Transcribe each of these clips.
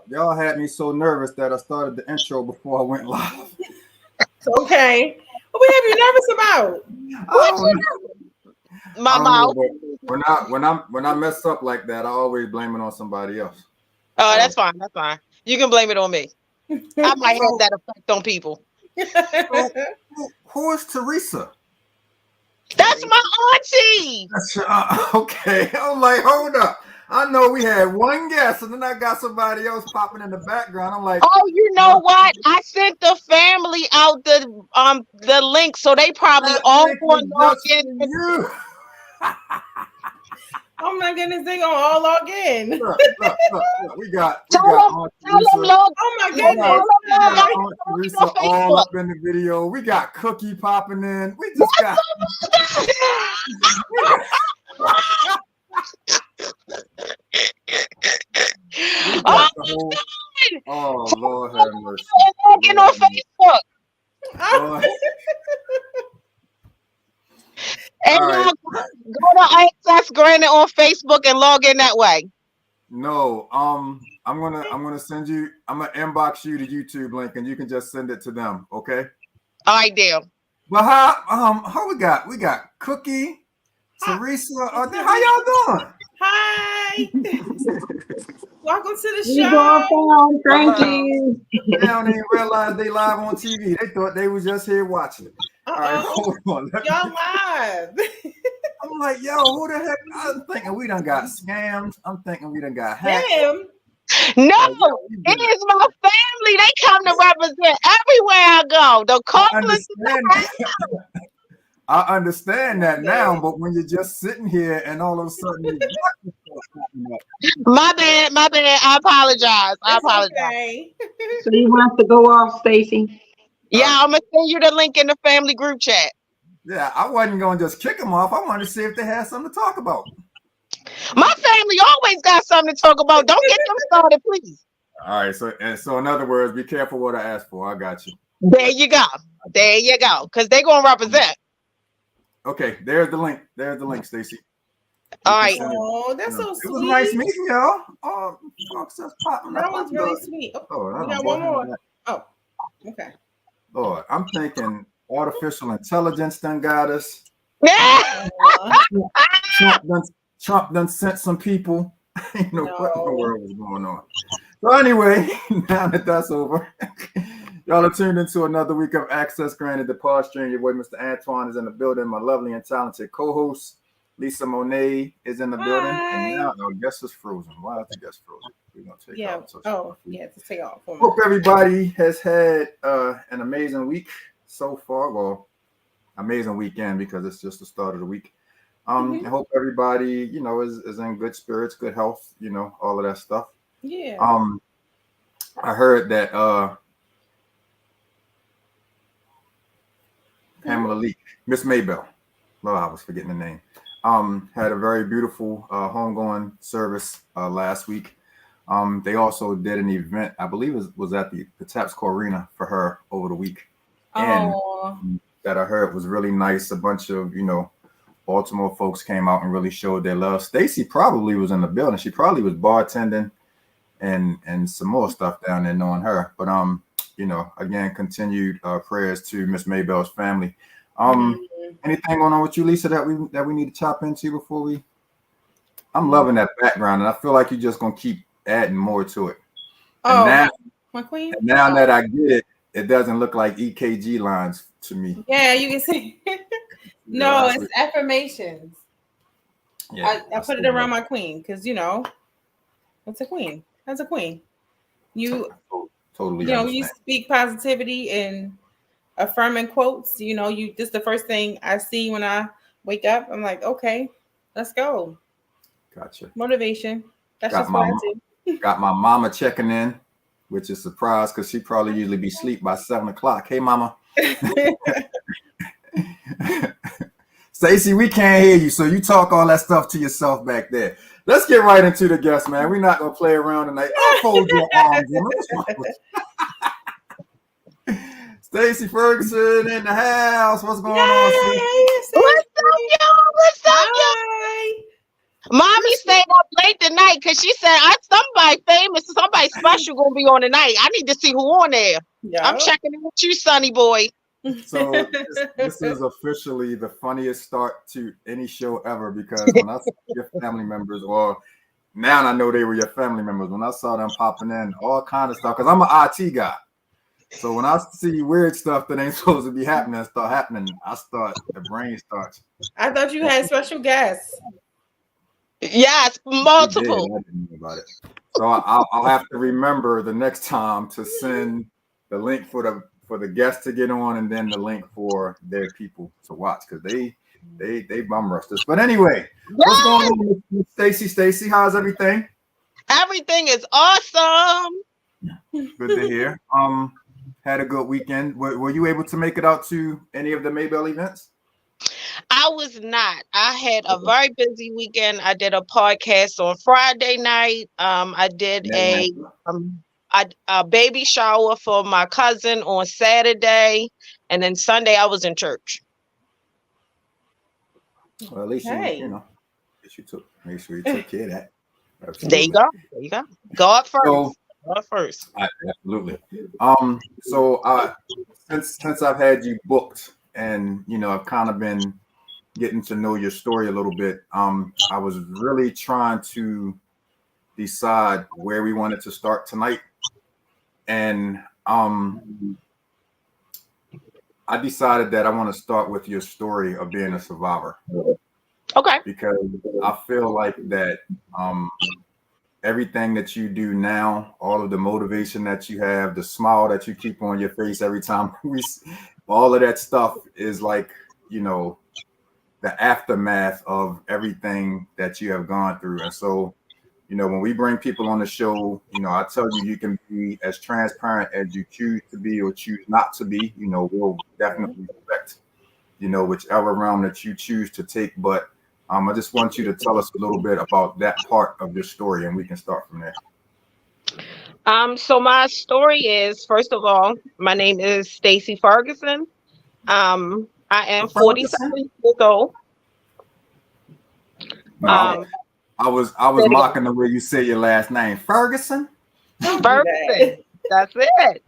y'all had me so nervous that I started the intro before I went live. Okay. What we have you nervous about? My mouth. When I mess up like that, I always blame it on somebody else. Oh, that's fine. That's fine. You can blame it on me. I might have that effect on people. Who is Teresa? That's my auntie. Okay. I'm like, hold up. I know we had one guest, and then I got somebody else popping in the background. I'm like, oh, you know what? I sent the family out the link, so they probably all going to log in. Oh my goodness, they gonna all log in. Look, we got tell Aunt Teresa. Oh my goodness. Aunt Teresa all up in the video. We got Cookie popping in. We just got. Oh Lord have mercy. Logging on Facebook. And right. Go to Access Granted on Facebook and log in that way. No, I'm gonna send you. I'm gonna inbox you the YouTube link, and you can just send it to them. Okay. All right, deal. But how we got Cookie, Teresa. How y'all doing? Hi. Welcome to the show. Thank you. They don't even realize they live on TV. They thought they was just here watching it. All right, hold on. Y'all live. I'm like, yo, who the heck? I'm thinking we done got scammed. I'm thinking we done got hacked. Damn. No, it is my family. They come to represent everywhere I go. The compliments. I understand that now, but when you're just sitting here and all of a sudden, my bad. I apologize. Okay. So you want to go off, Stacy? Yeah, I'm gonna send you the link in the family group chat. Yeah, I wasn't gonna just kick them off. I wanted to see if they had something to talk about. My family always got something to talk about. Don't get them started, please. All right, so in other words, be careful what I ask for. I got you. There you go. Because they're gonna represent. Okay, there's the link, Stacy. All right. Oh, that's so sweet. It was nice meeting y'all. Oh, that was really sweet. Oh, we got one more. Oh, okay. Lord, I'm thinking artificial intelligence done got us. Trump done sent some people. You know what in the world was going on. So anyway, now that that's over, y'all are tuned into another week of Access Granted, the pod stream. Your boy, Mr. Antoine, is in the building. My lovely and talented co-host, Lisa Monet, is in the building. And now our guest is frozen. Why is the guest frozen? We're going to take off. To take off. Hope everybody has had an amazing week so far. Well, amazing weekend because it's just the start of the week. I hope everybody, is in good spirits, good health, all of that stuff. Yeah. I heard that Pamela Leak, Miss Maybell, I was forgetting the name, had a very beautiful homegoing service last week. They also did an event, I believe it was at the Tapsco Arena for her over the week. And that I heard was really nice. A bunch of, Baltimore folks came out and really showed their love. Stacy probably was in the building. She probably was bartending and some more stuff down there knowing her. But again, continued prayers to Miss Maybell's family. Anything going on with you, Lisa, that we need to chop into before we? I'm loving that background, and I feel like you're just gonna keep adding more to it. My queen. And now that I get it, it doesn't look like EKG lines to me. Yeah, you can see. No, it's affirmations. Yeah, I put it around my queen because it's a queen. That's a queen. You totally. You speak positivity and affirming quotes. You this is the first thing I see when I wake up. I'm like, okay, let's go. Gotcha. Motivation. That's just what I do. Got my mama checking in, which is a surprise because she probably usually be asleep by 7:00. Hey, mama. Stacy, we can't hear you, so you talk all that stuff to yourself back there. Let's get right into the guest, man. We're not gonna play around tonight. Fold your arms, Stacy Ferguson in the house. What's going on? What's up, y'all? Mommy stayed up late tonight because she said somebody famous, somebody special gonna be on tonight. I need to see who on there. I'm checking in with you, Sonny boy. So this is officially the funniest start to any show ever, because when I saw your family members, or now I know they were your family members, when I saw them popping in, all kind of stuff, because I'm an IT guy. So when I see weird stuff that ain't supposed to be happening start happening, the brain starts. I thought you had special guests. Yes, multiple. I didn't know about it. So I'll have to remember the next time to send the link for the guests to get on, and then the link for their people to watch, because they bum rushed us. But anyway, what's going on, Stacy? Stacy, how's everything? Everything is awesome. Good to hear. Had a good weekend. Were you able to make it out to any of the Maybell events? I was not. I had a very busy weekend. I did a podcast on Friday night. I did a baby shower for my cousin on Saturday, and then Sunday I was in church. Well, at least make sure you took care of that. Absolutely. There you go. God first. So, God first. Absolutely. So since I've had you booked, and I've kind of been getting to know your story a little bit, I was really trying to decide where we wanted to start tonight, and I decided that I want to start with your story of being a survivor. Okay. Because I feel like that everything that you do now, all of the motivation that you have, the smile that you keep on your face every time all of that stuff is like, the aftermath of everything that you have gone through. And so, when we bring people on the show, I tell you can be as transparent as you choose to be or choose not to be. We'll definitely respect, whichever realm that you choose to take. But I just want you to tell us a little bit about that part of your story, and we can start from there. So my story is, first of all, my name is Stacy Ferguson. I am 47 years old. No, I was mocking the way you say your last name, Ferguson. Ferguson. That's it.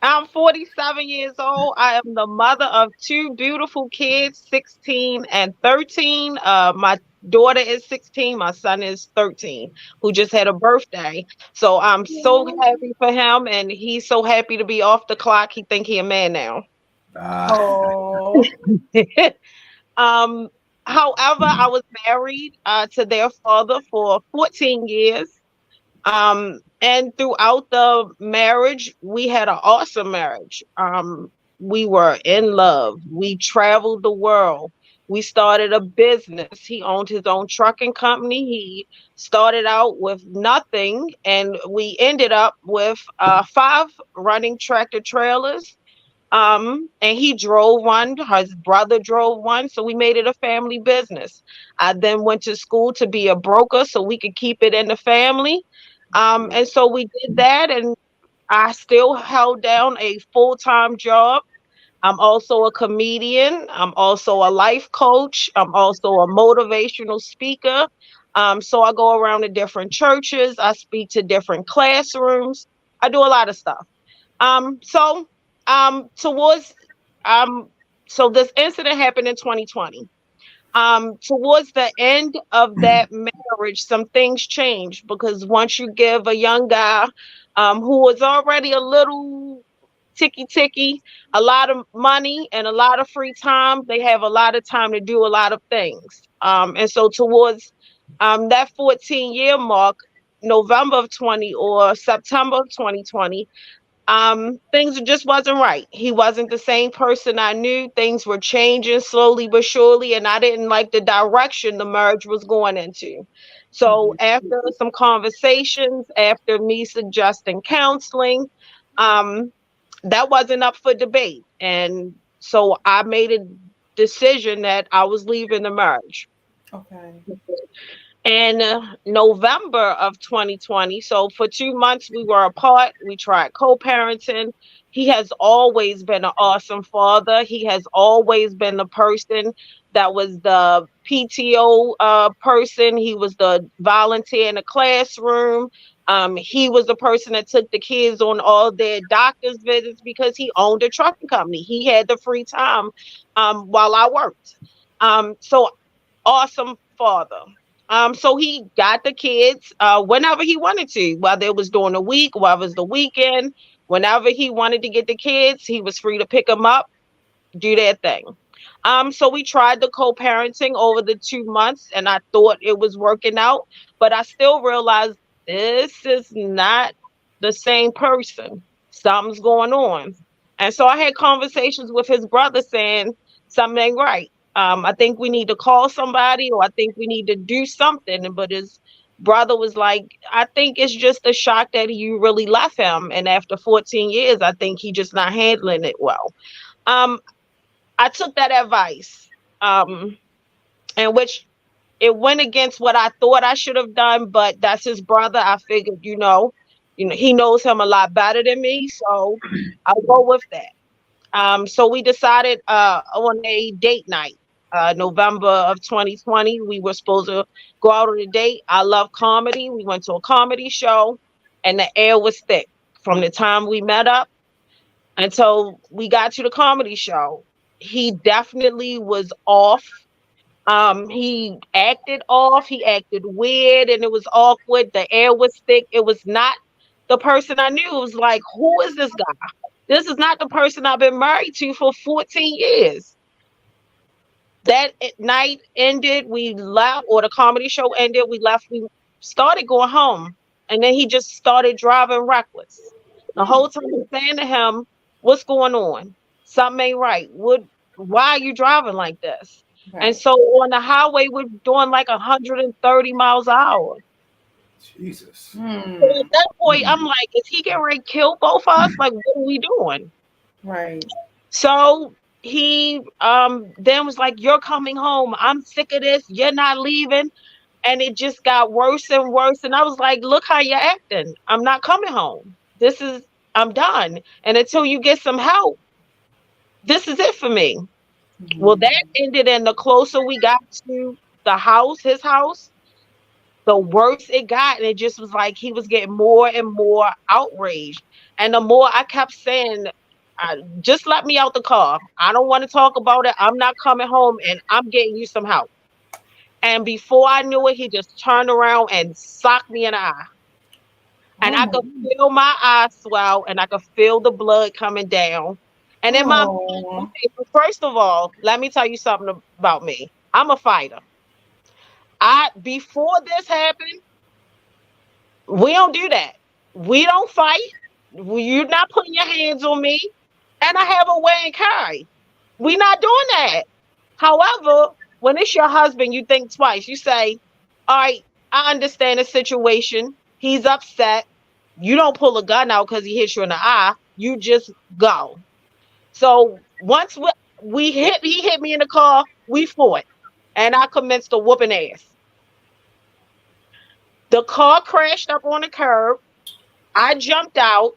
I'm 47 years old. I am the mother of two beautiful kids, 16 and 13. My daughter is 16. My son is 13, who just had a birthday. So I'm so happy for him, and he's so happy to be off the clock. He think he a man now. However, I was married to their father for 14 years. And throughout the marriage, we had an awesome marriage. We were in love. We traveled the world. We started a business. He owned his own trucking company. He started out with nothing, and we ended up with 5 running tractor trailers. And he drove one, his brother drove one, so we made it a family business. I then went to school to be a broker so we could keep it in the family. And so we did that, and I still held down a full-time job. I'm also a comedian. I'm also a life coach. I'm also a motivational speaker. So I go around to different churches. I speak to different classrooms. I do a lot of stuff. So this incident happened in 2020. Towards the end of that marriage, some things changed, because once you give a young guy who was already a little ticky, a lot of money and a lot of free time, they have a lot of time to do a lot of things. And so towards that 14-year mark, November of 20 or September of 2020, things just wasn't right. He wasn't the same person I knew. Things were changing slowly but surely, and I didn't like the direction the marriage was going into. So after some conversations, after me suggesting counseling, that wasn't up for debate. And so I made a decision that I was leaving the marriage. Okay. In November of 2020, so for 2 months we were apart. We tried co-parenting. He has always been an awesome father. He has always been the person that was the PTO person. He was the volunteer in the classroom. He was the person that took the kids on all their doctor's visits because he owned a trucking company. He had the free time while I worked. So awesome father. So he got the kids whenever he wanted to, whether it was during the week, whether it was the weekend, whenever he wanted to get the kids, he was free to pick them up, do their thing. So we tried the co-parenting over the 2 months, and I thought it was working out, but I still realized this is not the same person. Something's going on. And so I had conversations with his brother saying something ain't right. I think we need to call somebody, or I think we need to do something. But his brother was like, I think it's just a shock that you really left him. And after 14 years, I think he just not handling it well. I took that advice, in which it went against what I thought I should have done, but that's his brother. I figured, he knows him a lot better than me, so I'll go with that. So we decided on a date night, November of 2020. We were supposed to go out on a date. I love comedy. We went to a comedy show, and the air was thick from the time we met up until we got to the comedy show. He definitely was off. He acted off, he acted weird, and it was awkward. The air was thick. It was not the person I knew. It was like, who is this guy? This is not the person I've been married to for 14 years. That night ended, we left, or the comedy show ended, we left, we started going home. And then he just started driving reckless. The whole time I'm saying to him, what's going on? Something ain't right. Why are you driving like this? Right. And so on the highway, we're doing like 130 miles an hour. Jesus. So at that point, I'm like, is he getting ready to kill both of us? Like, what are we doing? Right. So he then was like, you're coming home. I'm sick of this. You're not leaving. And it just got worse and worse. And I was like, look how you're acting. I'm not coming home. I'm done. And until you get some help, this is it for me. Mm-hmm. Well, that ended, and the closer we got to the house, his house, the worse it got. And it just was like he was getting more and more outraged. And the more I kept saying, just let me out the car. I don't want to talk about it. I'm not coming home, and I'm getting you some help. And before I knew it, he just turned around and socked me in the eye. And I could feel my eye swell, and I could feel the blood coming down. And in my mind, first of all, let me tell you something about me. I'm a fighter. Before this happened, we don't do that. We don't fight. You're not putting your hands on me. And I have a weigh and carry. We're not doing that. However, when it's your husband, you think twice. You say, all right, I understand the situation. He's upset. You don't pull a gun out because he hits you in the eye. You just go. So once he hit me in the car, we fought. And I commenced a whooping ass. The car crashed up on the curb. I jumped out.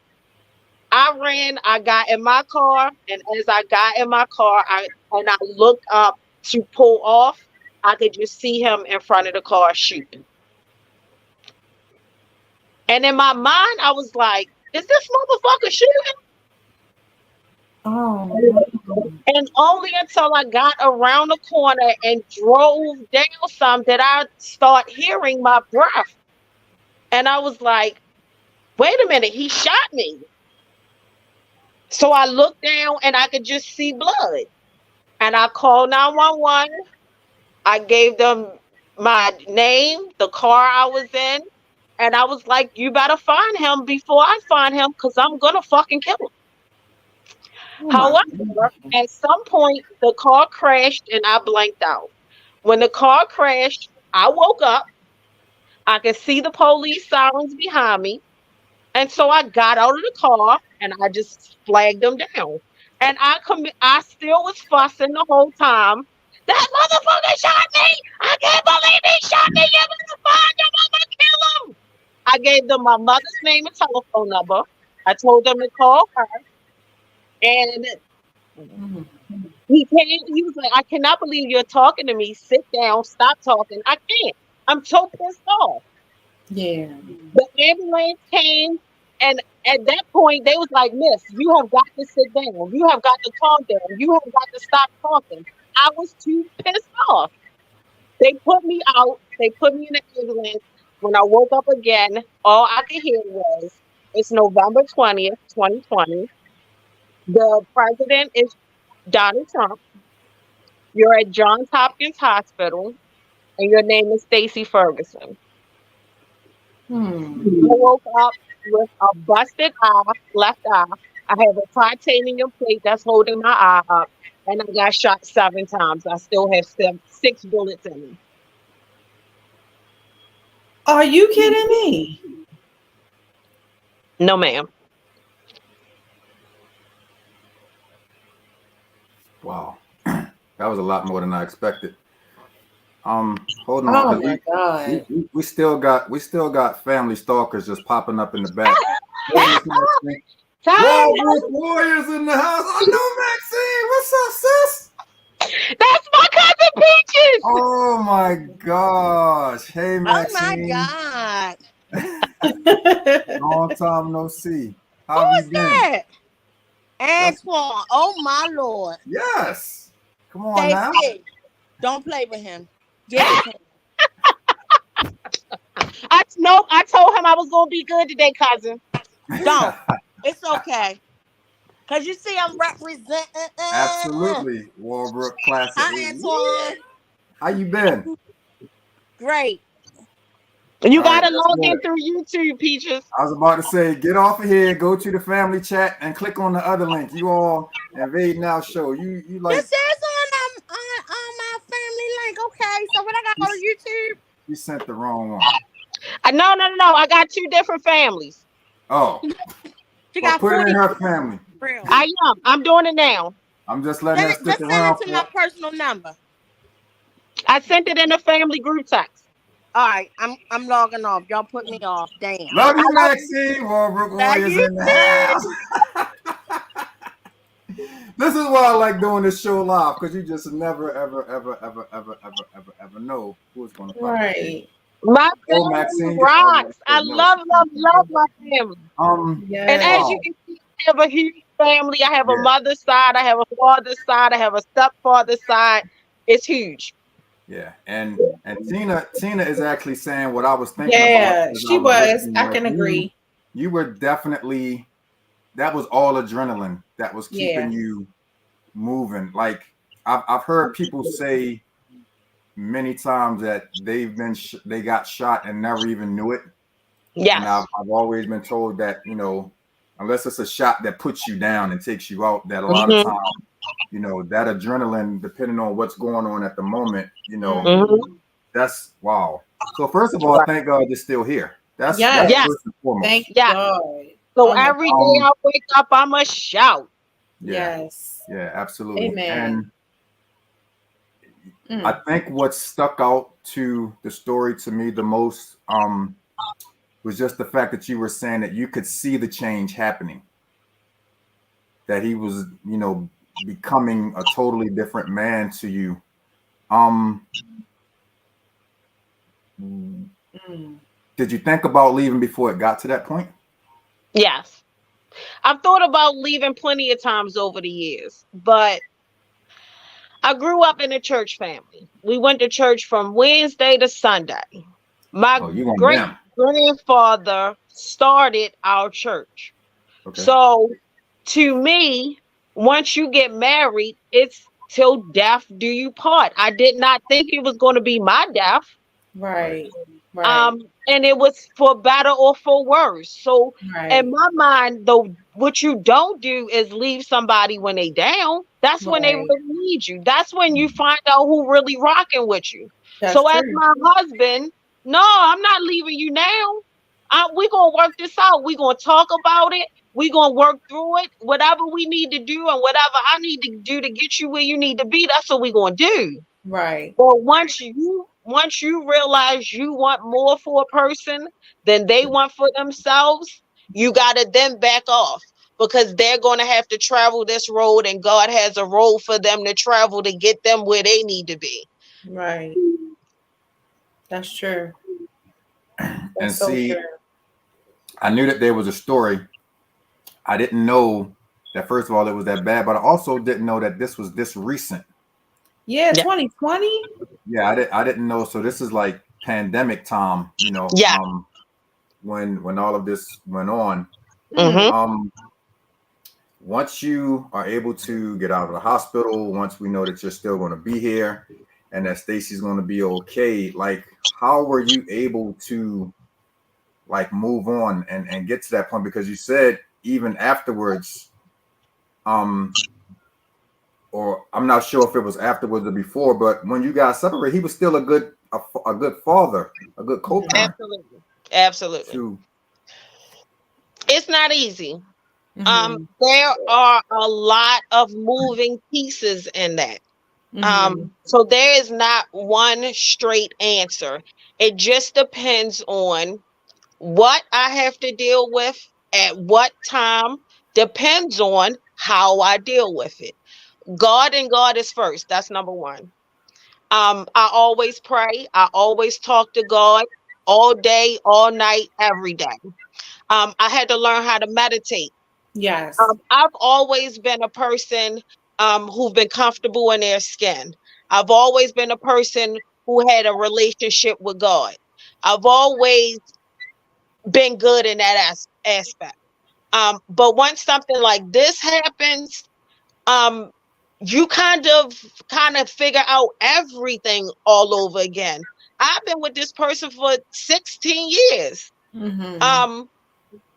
I ran. I got in my car. And as I got in my car, I looked up to pull off. I could just see him in front of the car shooting. And in my mind, I was like, is this motherfucker shooting? Oh. And only until I got around the corner and drove down some did I start hearing my breath. And I was like, wait a minute, he shot me. So I looked down and I could just see blood. And I called 911. I gave them my name, the car I was in. And I was like, you better find him before I find him, because I'm going to fucking kill him. However, at some point, the car crashed and I blanked out. When the car crashed, I woke up. I could see the police sirens behind me. And so I got out of the car and I just flagged them down. And I still was fussing the whole time. That motherfucker shot me! I can't believe he shot me! You better find him! I'm gonna kill him! I gave them my mother's name and telephone number. I told them to call her. And He can't. He was like, I cannot believe you're talking to me. Sit down. Stop talking. I can't. I'm so pissed off. Yeah. The ambulance came, and at that point, they was like, Miss, you have got to sit down. You have got to calm down. You have got to stop talking. I was too pissed off. They put me out. They put me in the ambulance. When I woke up again, all I could hear was, it's November 20th, 2020. The president is Donald Trump. You're at Johns Hopkins Hospital, and your name is Stacy Ferguson. I woke up with a busted eye, left eye. I have a titanium plate that's holding my eye up, and I got shot 7 times. I still have 6 bullets in me. Are you kidding me? No, ma'am. Wow. That was a lot more than I expected. Hold on. Oh my God. We still got family stalkers just popping up in the back. Walbrook Warriors in the house. I know Maxine. What's up, sis? That's my cousin Peaches. Oh my gosh. Hey, Maxine. Oh my God. Long time no see. How Who have is you been? that? Antoine. Oh my Lord. Yes. Come on now. Stacy, don't play with him. Give it to him. I told him I was gonna be good today, cousin. Don't. It's okay. Cause you see, I'm representing. Absolutely. Walbrook Classic. Hi, Antoine. How you been? Great. You All gotta right, log in good. through YouTube, Peaches. I was about to say, get off of here, go to the family chat, and click on the other link. You all invade now show. You like This is on my family link. Okay, so when I got on YouTube, you sent the wrong one. No. I got 2 different families. Oh, she well, got put it 40 in her family. real. I am. I'm doing it now. I'm just letting her Just stick send around. it to my personal number. I sent it in a family group text. All right, I'm logging off. Y'all put me off. Damn. Love you, Maxine. Walbrook Warriors you in the house. This is why I like doing this show live, because you just never, ever know who's going to pop. Right. My Oh, family Maxine. rocks. I No. love my family. Yes. And as you can see, I have a huge family. I have a Yeah. mother's side. I have a father's side. I have a stepfather's side. It's huge. Yeah, and Tina is actually saying what I was thinking Yeah, about. she was. I can agree. You were definitely, that was all adrenaline that was keeping you moving. Like I've heard people say many times that they got shot and never even knew it. Yes. And I've always been told that, unless it's a shot that puts you down and takes you out, that a lot of times, that adrenaline, depending on what's going on at the moment, that's wow. So first of all, thank God you're still here. That's first and foremost. Thank God. So every day I wake up, I'm a shout. Yeah. Yes. Yeah, absolutely. Amen. And I think what stuck out to the story to me the most was just the fact that you were saying that you could see the change happening. That he was, becoming a totally different man to you. Did you think about leaving before it got to that point? Yes. I've thought about leaving plenty of times over the years, but I grew up in a church family. We went to church from Wednesday to Sunday. My great grandfather started our church. Okay. So to me, once you get married, it's till death do you part. I did not think it was going to be my death. Right. And it was for better or for worse. So in my mind, though, what you don't do is leave somebody when they down. That's when they really need you. That's when you find out who really rocking with you. That's so true. As my husband, no, I'm not leaving you now. We're going to work this out. We're going to talk about it. We're going to work through it. Whatever we need to do and whatever I need to do to get you where you need to be, that's what we're going to do. Right. But once you realize you want more for a person than they want for themselves, you got to then back off. because they're going to have to travel this road, and God has a road for them to travel to get them where they need to be. Right. That's true. And That's so see, true. I knew that there was a story. I didn't know that, first of all, it was that bad, but I also didn't know that this was this recent. Yeah, Yeah. 2020. Yeah, I didn't know. So this is like pandemic time, you know, Yeah. when all of this went on. Mhm. Once you are able to get out of the hospital, once we know that you're still going to be here and that Stacy's going to be okay, like, how were you able to like move on and get to that point? Because you said even afterwards, or I'm not sure if it was afterwards or before, but when you guys separated, he was still a good father, a good co-parent. Absolutely. To It's not easy. Mhm. There are a lot of moving pieces in that. Mhm. So there is not one straight answer. It just depends on what I have to deal with at what time, depends on how I deal with it. God and God is first. That's number one. I always pray. I always talk to God all day, all night, every day. I had to learn how to meditate. Yes. I've always been a person who've been comfortable in their skin. I've always been a person who had a relationship with God. I've always been good in that aspect. But once something like this happens, um, you kind of figure out everything all over again. I've been with this person for 16 years. Mhm.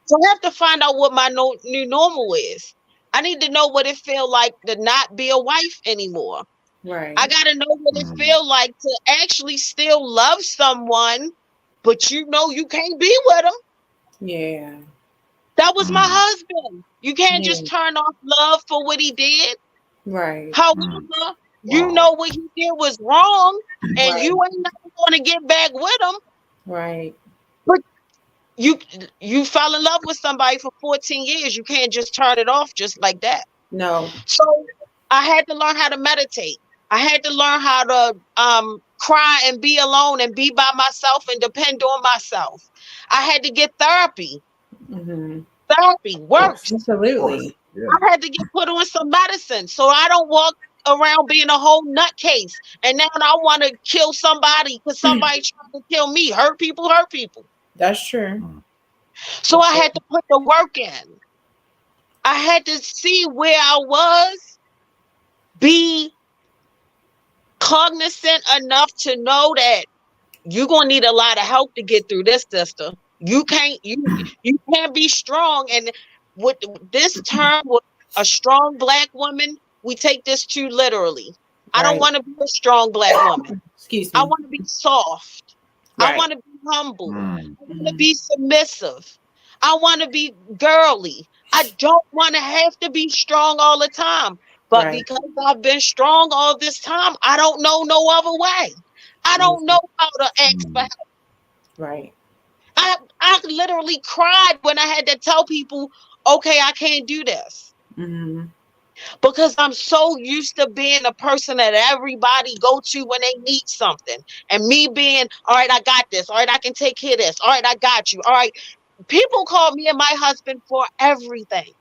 So I have to find out what my new normal is. I need to know what it feel like to not be a wife anymore. Right. I got to know what it feel like to actually still love someone, but you know you can't be with them. Yeah. That was my husband. You can't Yeah. just turn off love for what he did. Right. However, you wow. know what he did was wrong, and Right. you ain't never going to get back with him. Right. But you fell in love with somebody for 14 years. You can't just turn it off just like that. No. So I had to learn how to meditate. I had to learn how to cry and be alone and be by myself and depend on myself. I had to get therapy. Mhm. Therapy Of course. worked. Of course. Absolutely. Yeah. I had to get put on some medicine so I don't walk around being a whole nutcase. And now I want to kill somebody because somebody tried to kill me. Hurt people, hurt people. That's true. So I had to put the work in. I had to see where I was, be cognizant enough to know that you're gonna need a lot of help to get through this, sister. You can't be strong. And with this term, with a strong black woman, we take this too literally. I don't Right. want to be a strong black woman. Excuse I me. want to be soft. I Right. want to be humble. Mm. I want to be submissive. I want to be girly. I don't want to have to be strong all the time. But Right. because I've been strong all this time, I don't know no other way. I don't know how to ask for help. Right. I literally cried when I had to tell people, okay, I can't do this. Mhm. Because I'm so used to being a person that everybody go to when they need something. And me being, all right, I got this. All right, I can take care of this. All right, I got you. All right. People call me and my husband for everything.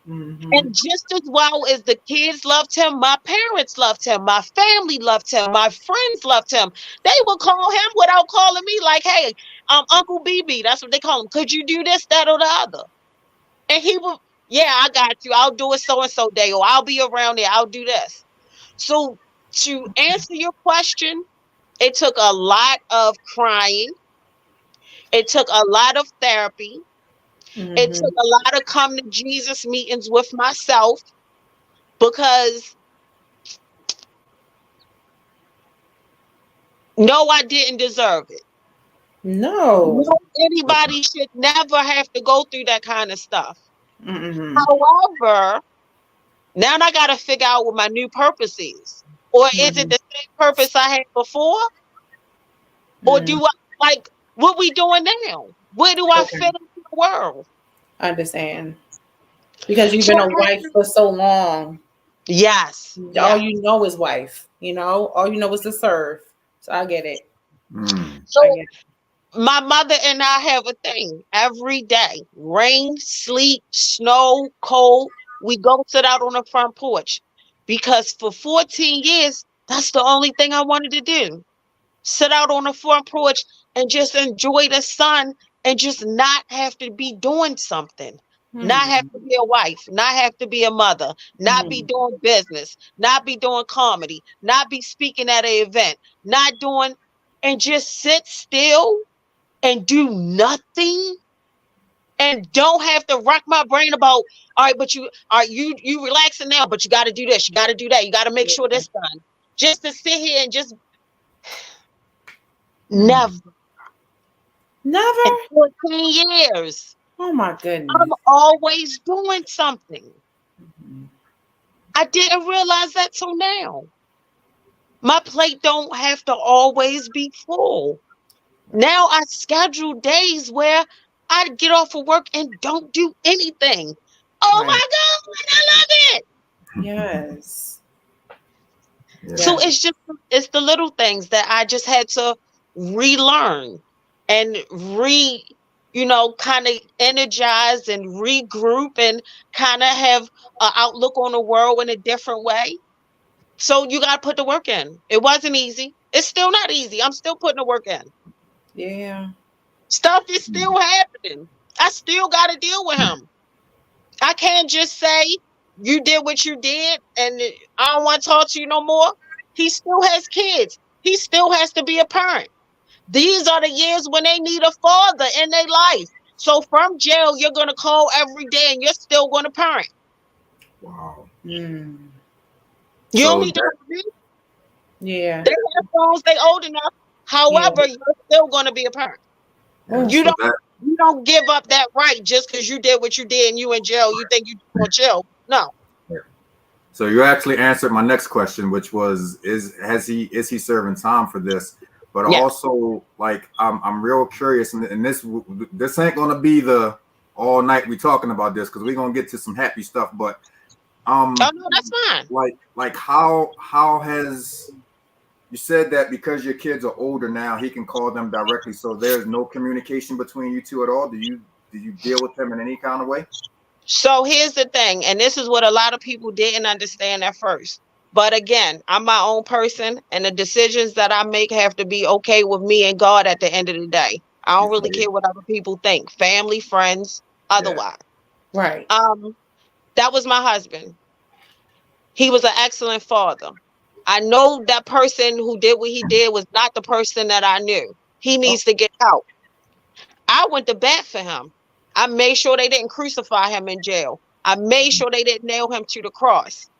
Mhm. And just as well as the kids loved him, my parents loved him, my family loved him, my friends loved him. They would call him without calling me, like, hey, Uncle BB, that's what they call him. Could you do this, that, or the other? And he would, yeah, I got you. I'll do it so and so day, or I'll be around there. I'll do this. So to answer your question, it took a lot of crying. It took a lot of therapy. It took Mhm. a lot of come to Jesus meetings with myself because no, I didn't deserve it. No. No, anybody should never have to go through that kind of stuff. Mhm. However, now I got to figure out what my new purpose is. Or is it Mhm. the same purpose I had before? Or Mhm. do I like what we doing now? Where do I Okay. fit into the world? Understand. Because you've been a wife for so long. Yes. All you know is wife. All you know is to serve. So I get it. So my mother and I have a thing every day. Rain, sleet, snow, cold. We go sit out on the front porch because for 14 years, that's the only thing I wanted to do. Sit out on the front porch and just enjoy the sun and just not have to be doing something. Not have to be a wife, not have to be a mother, not be doing business, not be doing comedy, not be speaking at an event, not doing, and just sit still and do nothing and don't have to rock my brain about, all right, but you relaxing now, but you got to do this, you got to do that, you got to make sure this done. Just to sit here and just never. In 14 years. Oh my goodness. I'm always doing something. I didn't realize that till now. My plate don't have to always be full. Now I schedule days where I get off of work and don't do anything. Oh my God, I love it. Yes. So it's the little things that I just had to relearn and kind of energize and regroup and kind of have an outlook on the world in a different way. So you got to put the work in. It wasn't easy. It's still not easy. I'm still putting the work in. Yeah. Stuff is still happening. I still got to deal with him. I can't just say you did what you did and I don't want to talk to you no more. He still has kids. He still has to be a parent. These are the years when they need a father in their life. So from jail, you're going to call every day and you're still going to parent. Wow. You only do it. Yeah. They have phones, they old enough. However, you're still going to be a parent. You don't give up that right just because you did what you did and you in jail. You think you going to chill. No. So you actually answered my next question, which was, is he serving time for this? But also, like, I'm real curious, and this ain't gonna be the all night we talking about this because we're gonna get to some happy stuff. But oh no, that's fine. Like how has you said that because your kids are older now, he can call them directly, so there's no communication between you two at all? Do you deal with them in any kind of way? So here's the thing, and this is what a lot of people didn't understand at first. But again, I'm my own person, and the decisions that I make have to be okay with me and God at the end of the day. I don't really care what other people think, family, friends, otherwise. Right. That was my husband. He was an excellent father. I know that person who did what he did was not the person that I knew. He needs to get help. I went to bat for him. I made sure they didn't crucify him in jail. I made sure they didn't nail him to the cross.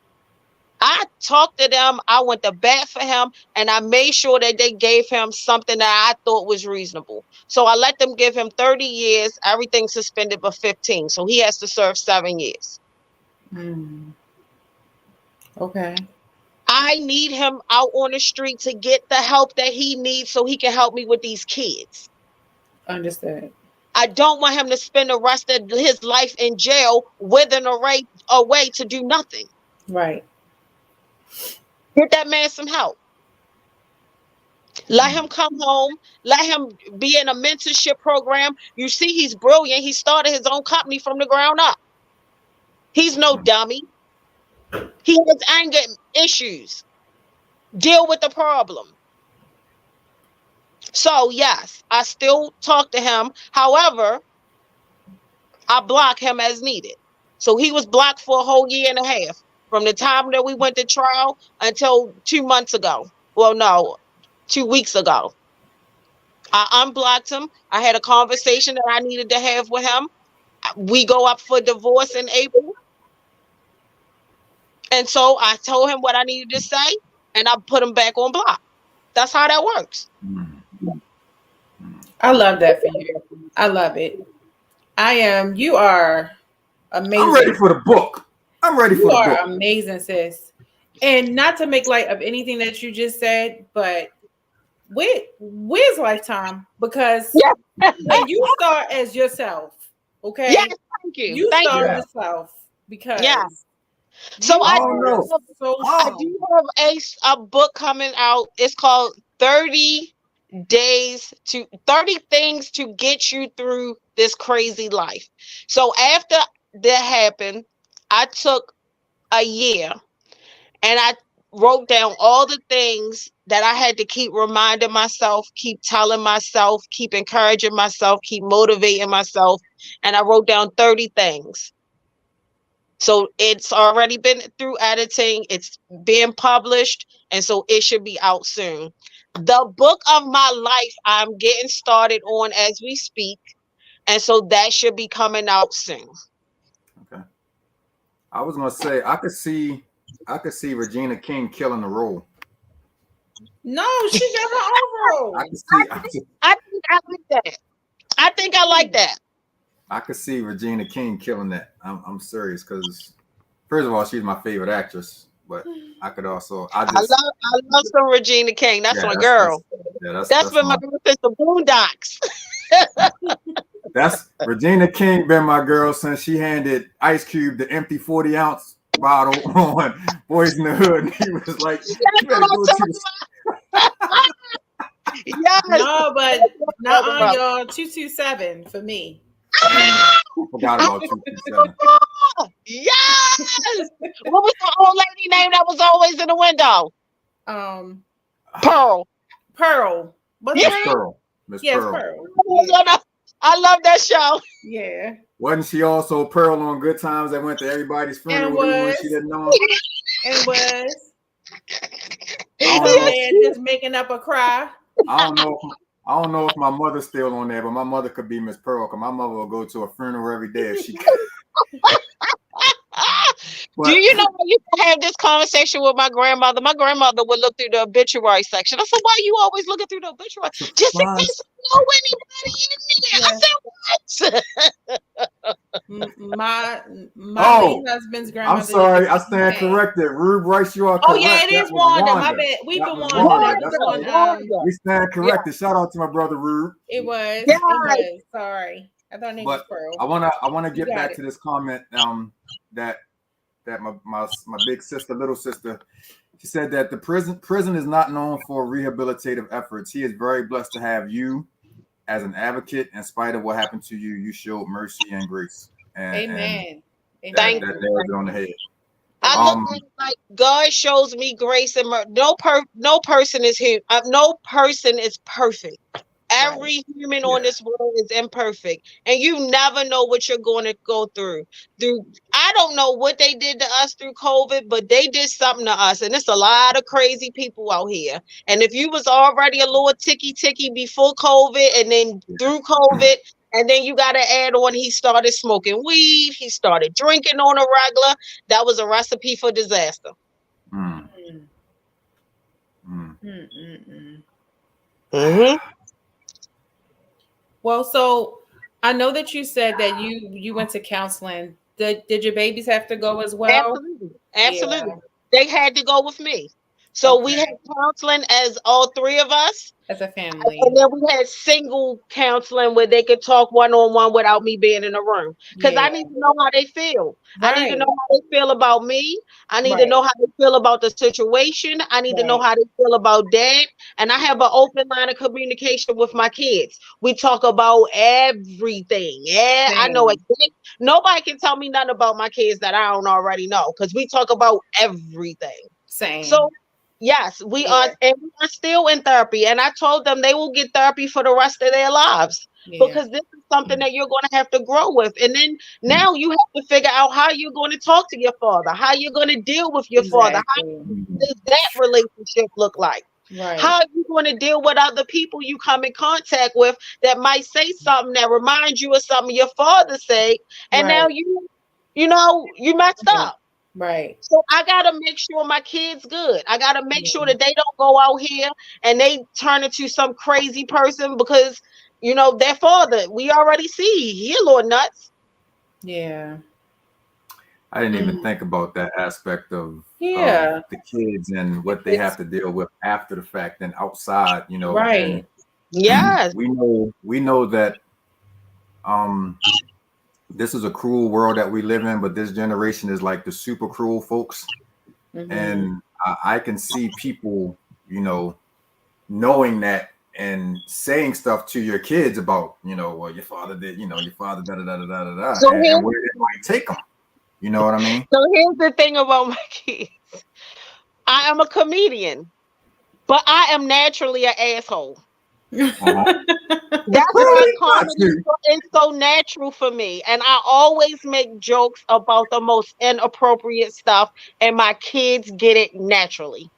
I talked to them. I went to bat for him, and I made sure that they gave him something that I thought was reasonable. So I let them give him 30 years, everything suspended but 15. So he has to serve 7 years. Okay. I need him out on the street to get the help that he needs so he can help me with these kids. Understood. I don't want him to spend the rest of his life in jail withering away to do nothing. Right. Get that man some help. Let him come home. Let him be in a mentorship program. You see, he's brilliant. He started his own company from the ground up. He's no dummy. He has anger issues. Deal with the problem. So, yes, I still talk to him. However, I block him as needed. So he was blocked for a whole year and a half from the time that we went to trial until 2 months ago. Well, no, 2 weeks ago. I unblocked him. I had a conversation that I needed to have with him. We go up for divorce in April. And so I told him what I needed to say, and I put him back on block. That's how that works. I love that for you. I love it. You are amazing. I'm ready for the book. I'm ready for the book. You are amazing, sis. And not to make light of anything that you just said, but where's Lifetime? Because you start as yourself, okay? Yes, thank you. You start yourself. Because yeah. So I don't know. I do have a book coming out. It's called 30 things to get you through this crazy life. So after that happened, I took a year and I wrote down all the things that I had to keep reminding myself, keep telling myself, keep encouraging myself, keep motivating myself. And I wrote down 30 things. So it's already been through editing, it's being published, and so it should be out soon. The book of my life, I'm getting started on as we speak, and so that should be coming out soon. Okay. I was gonna say I could see Regina King killing the role. No, she got her own role. I think I like that. I think I like that. I could see Regina King killing that. I'm serious because first of all, she's my favorite actress, but I could also I love some Regina King. That's my girl. That's been my girl since the Boondocks. That's Regina King been my girl since she handed Ice Cube the empty 40-ounce bottle on Boys in the Hood, and he was like, "You better go to yes. No, but not on y'all 227 for me. I forgot about 227. Yes. What was the old lady name that was always in the window? Pearl. What's Miss Pearl. Miss Pearl. Pearl. I love that show. Yeah. Wasn't she also Pearl on Good Times that went to everybody's funeral when she didn't know? And was. Just making up a cry. I don't know if my mother's still on there, but my mother could be Miss Pearl because my mother will go to a funeral every day if she could. Do you know I used to have this conversation with my grandmother? My grandmother would look through the obituary section. I said, "Why are you always looking through the obituary? Just in case I know anybody in there." I said, "What?" My husband's grandmother. I'm sorry, I stand corrected. Rube Rice, you are correct. Oh yeah, it is Wanda. My bad. We've been Wanda. We stand corrected. Shout out to my brother Rube. It was. It was. Sorry, I thought it was Pearl. I wanna get back to this comment. That my big sister, little sister, she said that the prison is not known for rehabilitative efforts. He is very blessed to have you as an advocate. In spite of what happened to you, you showed mercy and grace. Amen. Thank you. That nails it on the head. I look at it like God shows me grace and mercy. No person is here. No person is perfect. Every human on this world is imperfect, and you never know what you're going to go through. I don't know what they did to us through COVID, but they did something to us, and it's a lot of crazy people out here. And if you was already a little ticky before COVID, and then through COVID, and then you got to add on, he started smoking weed, he started drinking on a regular. That was a recipe for disaster. Well, so I know that you said that you went to counseling. Did your babies have to go as well? Absolutely. Yeah. They had to go with me. So we had counseling as all three of us. As a family. And then we had single counseling where they could talk one-on-one without me being in the room. Because I need to know how they feel. I need to know how they feel about me. I need to know how they feel about the situation. I need to know how they feel about dad. And I have an open line of communication with my kids. We talk about everything. Yeah, I know exactly. Nobody can tell me nothing about my kids that I don't already know. Because we talk about everything. Same. So yes, we are, and we are still in therapy. And I told them they will get therapy for the rest of their lives because this is something that you're going to have to grow with. And then now you have to figure out how you're going to talk to your father, how you're going to deal with your father. How does that relationship look like? How are you going to deal with other people you come in contact with that might say something that reminds you of something your father said, and now you messed up. Right. So I gotta make sure my kids good. I gotta make sure that they don't go out here and they turn into some crazy person because their father. We already see he a little nuts. Yeah. I didn't even think about that aspect of the kids and what they have to deal with after the fact and outside. Right. And yes. We know that this is a cruel world that we live in, but this generation is like the super cruel folks. Mhm. And I can see people, knowing that and saying stuff to your kids about, well, your father did, your father da da da da da da, So and where it might take them. You know what I mean? So here's the thing about my kids. I am a comedian, but I am naturally an asshole. That's why comedy is so natural for me. And I always make jokes about the most inappropriate stuff, and my kids get it naturally.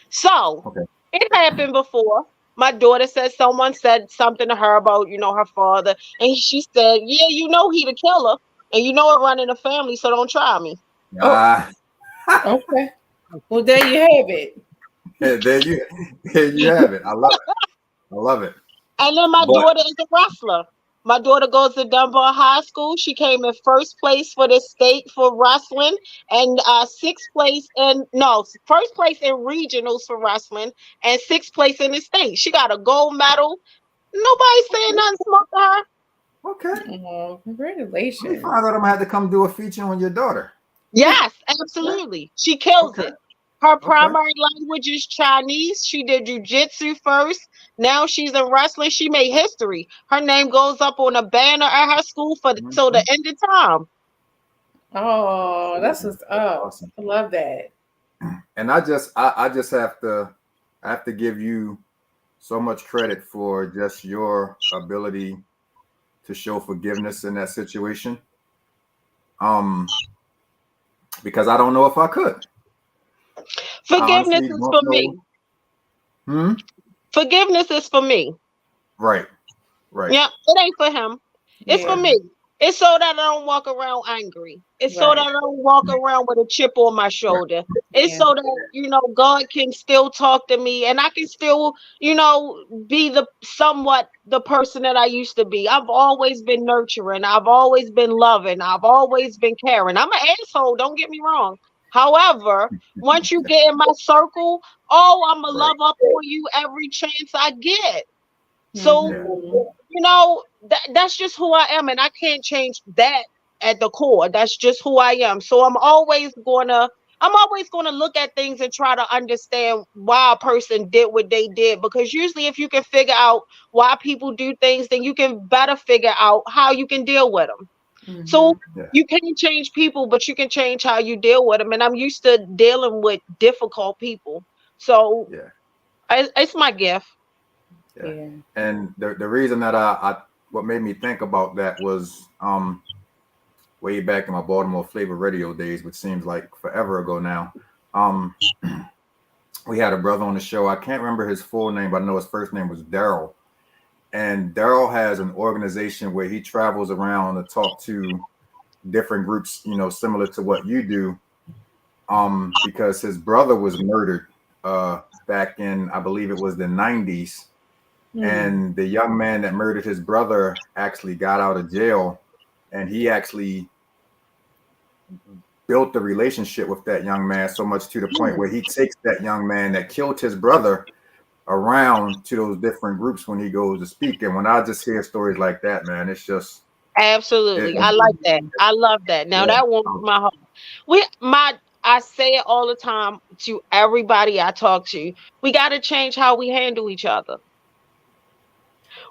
So it happened before. My daughter said someone said something to her about, her father. And she said, yeah, he the killer. And it running a family, so don't try me. Okay. Well, there you have it. There you have it. I love it. And then my daughter is a wrestler. My daughter goes to Dunbar High School. She came in first place for the state for wrestling, and first place in regionals for wrestling, and sixth place in the state. She got a gold medal. Nobody's saying nothing smart to her. Okay. Oh, congratulations. You find out I'm gonna have to come do a feature on your daughter. Yes, absolutely. She kills it. Her primary language is Chinese. She did jujitsu first. Now she's in wrestling. She made history. Her name goes up on a banner at her school till the end of time. Oh, that's what's up. Awesome. I love that. And I just have to give you so much credit for just your ability to show forgiveness in that situation. Because I don't know if I could. Forgiveness is for me. Forgiveness is for me. Right. Yeah, it ain't for him. It's for me. It's so that I don't walk around angry. It's so that I don't walk around with a chip on my shoulder. It's so that, God can still talk to me and I can still, be somewhat the person that I used to be. I've always been nurturing. I've always been loving. I've always been caring. I'm an asshole. Don't get me wrong. However, once you get in my circle, I'm going to love up on you every chance I get. So, that's just who I am. And I can't change that at the core. That's just who I am. So I'm always going to look at things and try to understand why a person did what they did. Because usually if you can figure out why people do things, then you can better figure out how you can deal with them. Mm-hmm. So you can't change people, but you can change how you deal with them. And I'm used to dealing with difficult people. So it's my gift. Yeah. And the reason that I what made me think about that was way back in my Baltimore Flavor Radio days, which seems like forever ago now. We had a brother on the show. I can't remember his full name, but I know his first name was Daryl. And Daryl has an organization where he travels around to talk to different groups, similar to what you do, because his brother was murdered back in, I believe it was the 90s. And the young man that murdered his brother actually got out of jail, and he actually built the relationship with that young man so much to the point where he takes that young man that killed his brother around to those different groups when he goes to speak. And when I just hear stories like that, man, it's just absolutely. I like that. I love that. Now that warms my heart. I say it all the time to everybody I talk to. We got to change how we handle each other.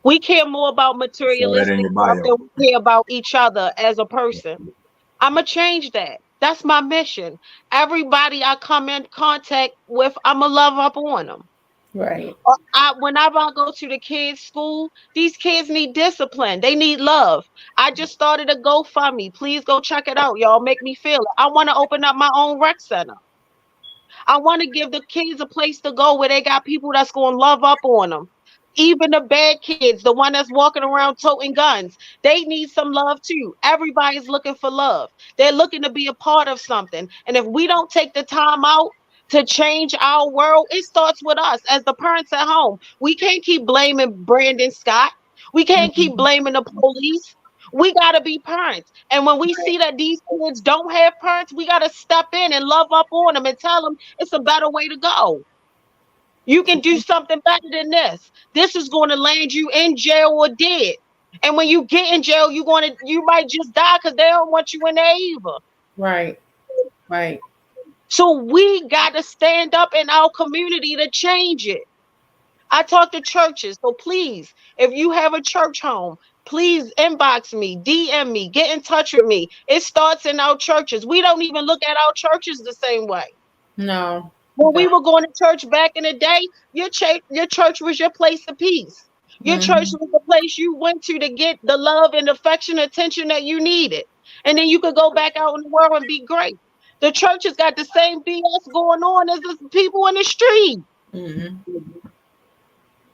We care more about materialistic stuff than we care about each other as a person. I'm going to change that. That's my mission. Everybody I come in contact with, I'm going to love up on them. Right. Whenever I go to the kids' school, these kids need discipline. They need love. I just started a GoFundMe. Please go check it out, y'all. Make me feel it. I want to open up my own rec center. I want to give the kids a place to go where they got people that's going to love up on them. Even the bad kids, the one that's walking around toting guns, they need some love too. Everybody's looking for love. They're looking to be a part of something. And if we don't take the time out to change our world, it starts with us as the parents at home. We can't keep blaming Brandon Scott. We can't keep blaming the police. We got to be parents. And when we see that these kids don't have parents, we got to step in and love up on them and tell them it's a better way to go. You can do something better than this. This is going to land you in jail or dead. And when you get in jail, you might just die because they don't want you in there either. Right. Right. So we got to stand up in our community to change it. I talk to churches. So please, if you have a church home, please inbox me, DM me, get in touch with me. It starts in our churches. We don't even look at our churches the same way. No. When we were going to church back in the day, your church was your place of peace. Your church was the place you went to get the love and affection, attention that you needed. And then you could go back out in the world and be great. The church has got the same BS going on as the people in the street.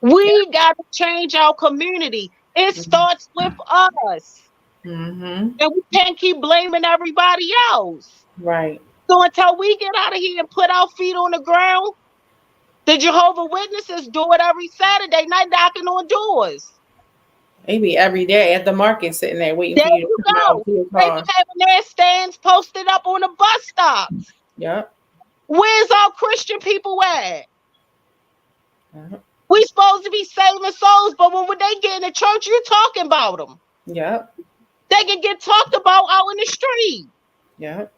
We got to change our community. It starts with us. And we can't keep blaming everybody else. Right. So until we get out of here and put our feet on the ground, the Jehovah Witnesses do it every Saturday night, knocking on doors. Maybe every day at the market, sitting there waiting There for you to come out to your They car. be having their stands posted up on the bus stops. Yep. Where's our Christian people at? Yep. We supposed to be saving souls, but when they get in the church, you're talking about them. Yep. They can get talked about out in the street. Yep.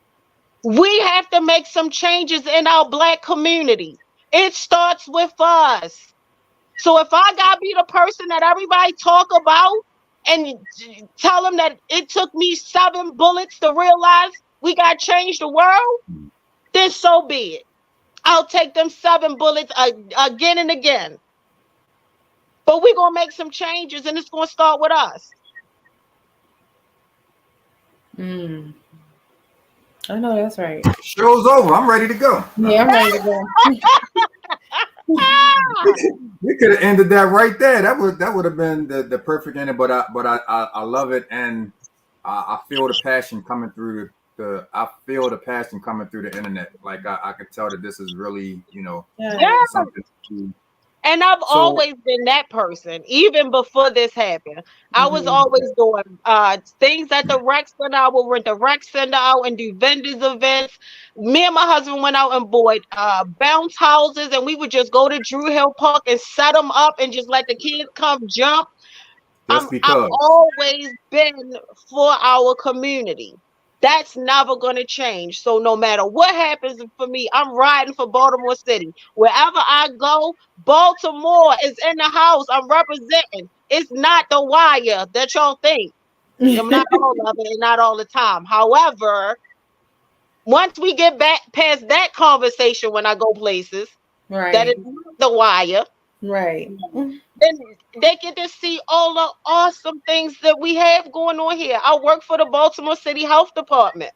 We have to make some changes in our Black community. It starts with us. So if I gotta be the person that everybody talk about and tell them that it took me 7 bullets to realize we gotta change the world, then so be it. I'll take them 7 bullets again and again. But we're gonna make some changes, and it's gonna start with us. I know that's right. Show's over. I'm ready to go. Yeah, I'm ready to go. We could have ended that right there. That would have been the perfect ending. But I love it, and I feel the passion coming through the internet. Like I could tell that this is really something. And I've always been that person, even before this happened. I was always doing things at the rec center. I would rent the rec center out and do vendors events. Me and my husband went out and bought bounce houses, and we would just go to Drew Hill Park and set them up and just let the kids come jump. I've always been for our community. That's never going to change. So no matter what happens for me, I'm riding for Baltimore City. Wherever I go, Baltimore is in the house. I'm representing. It's not the wire that y'all think. I'm not all of it and not all the time. However, once we get back past that conversation when I go places, that is not the wire. Right. Then they get to see all the awesome things that we have going on here. I work for the Baltimore City Health Department.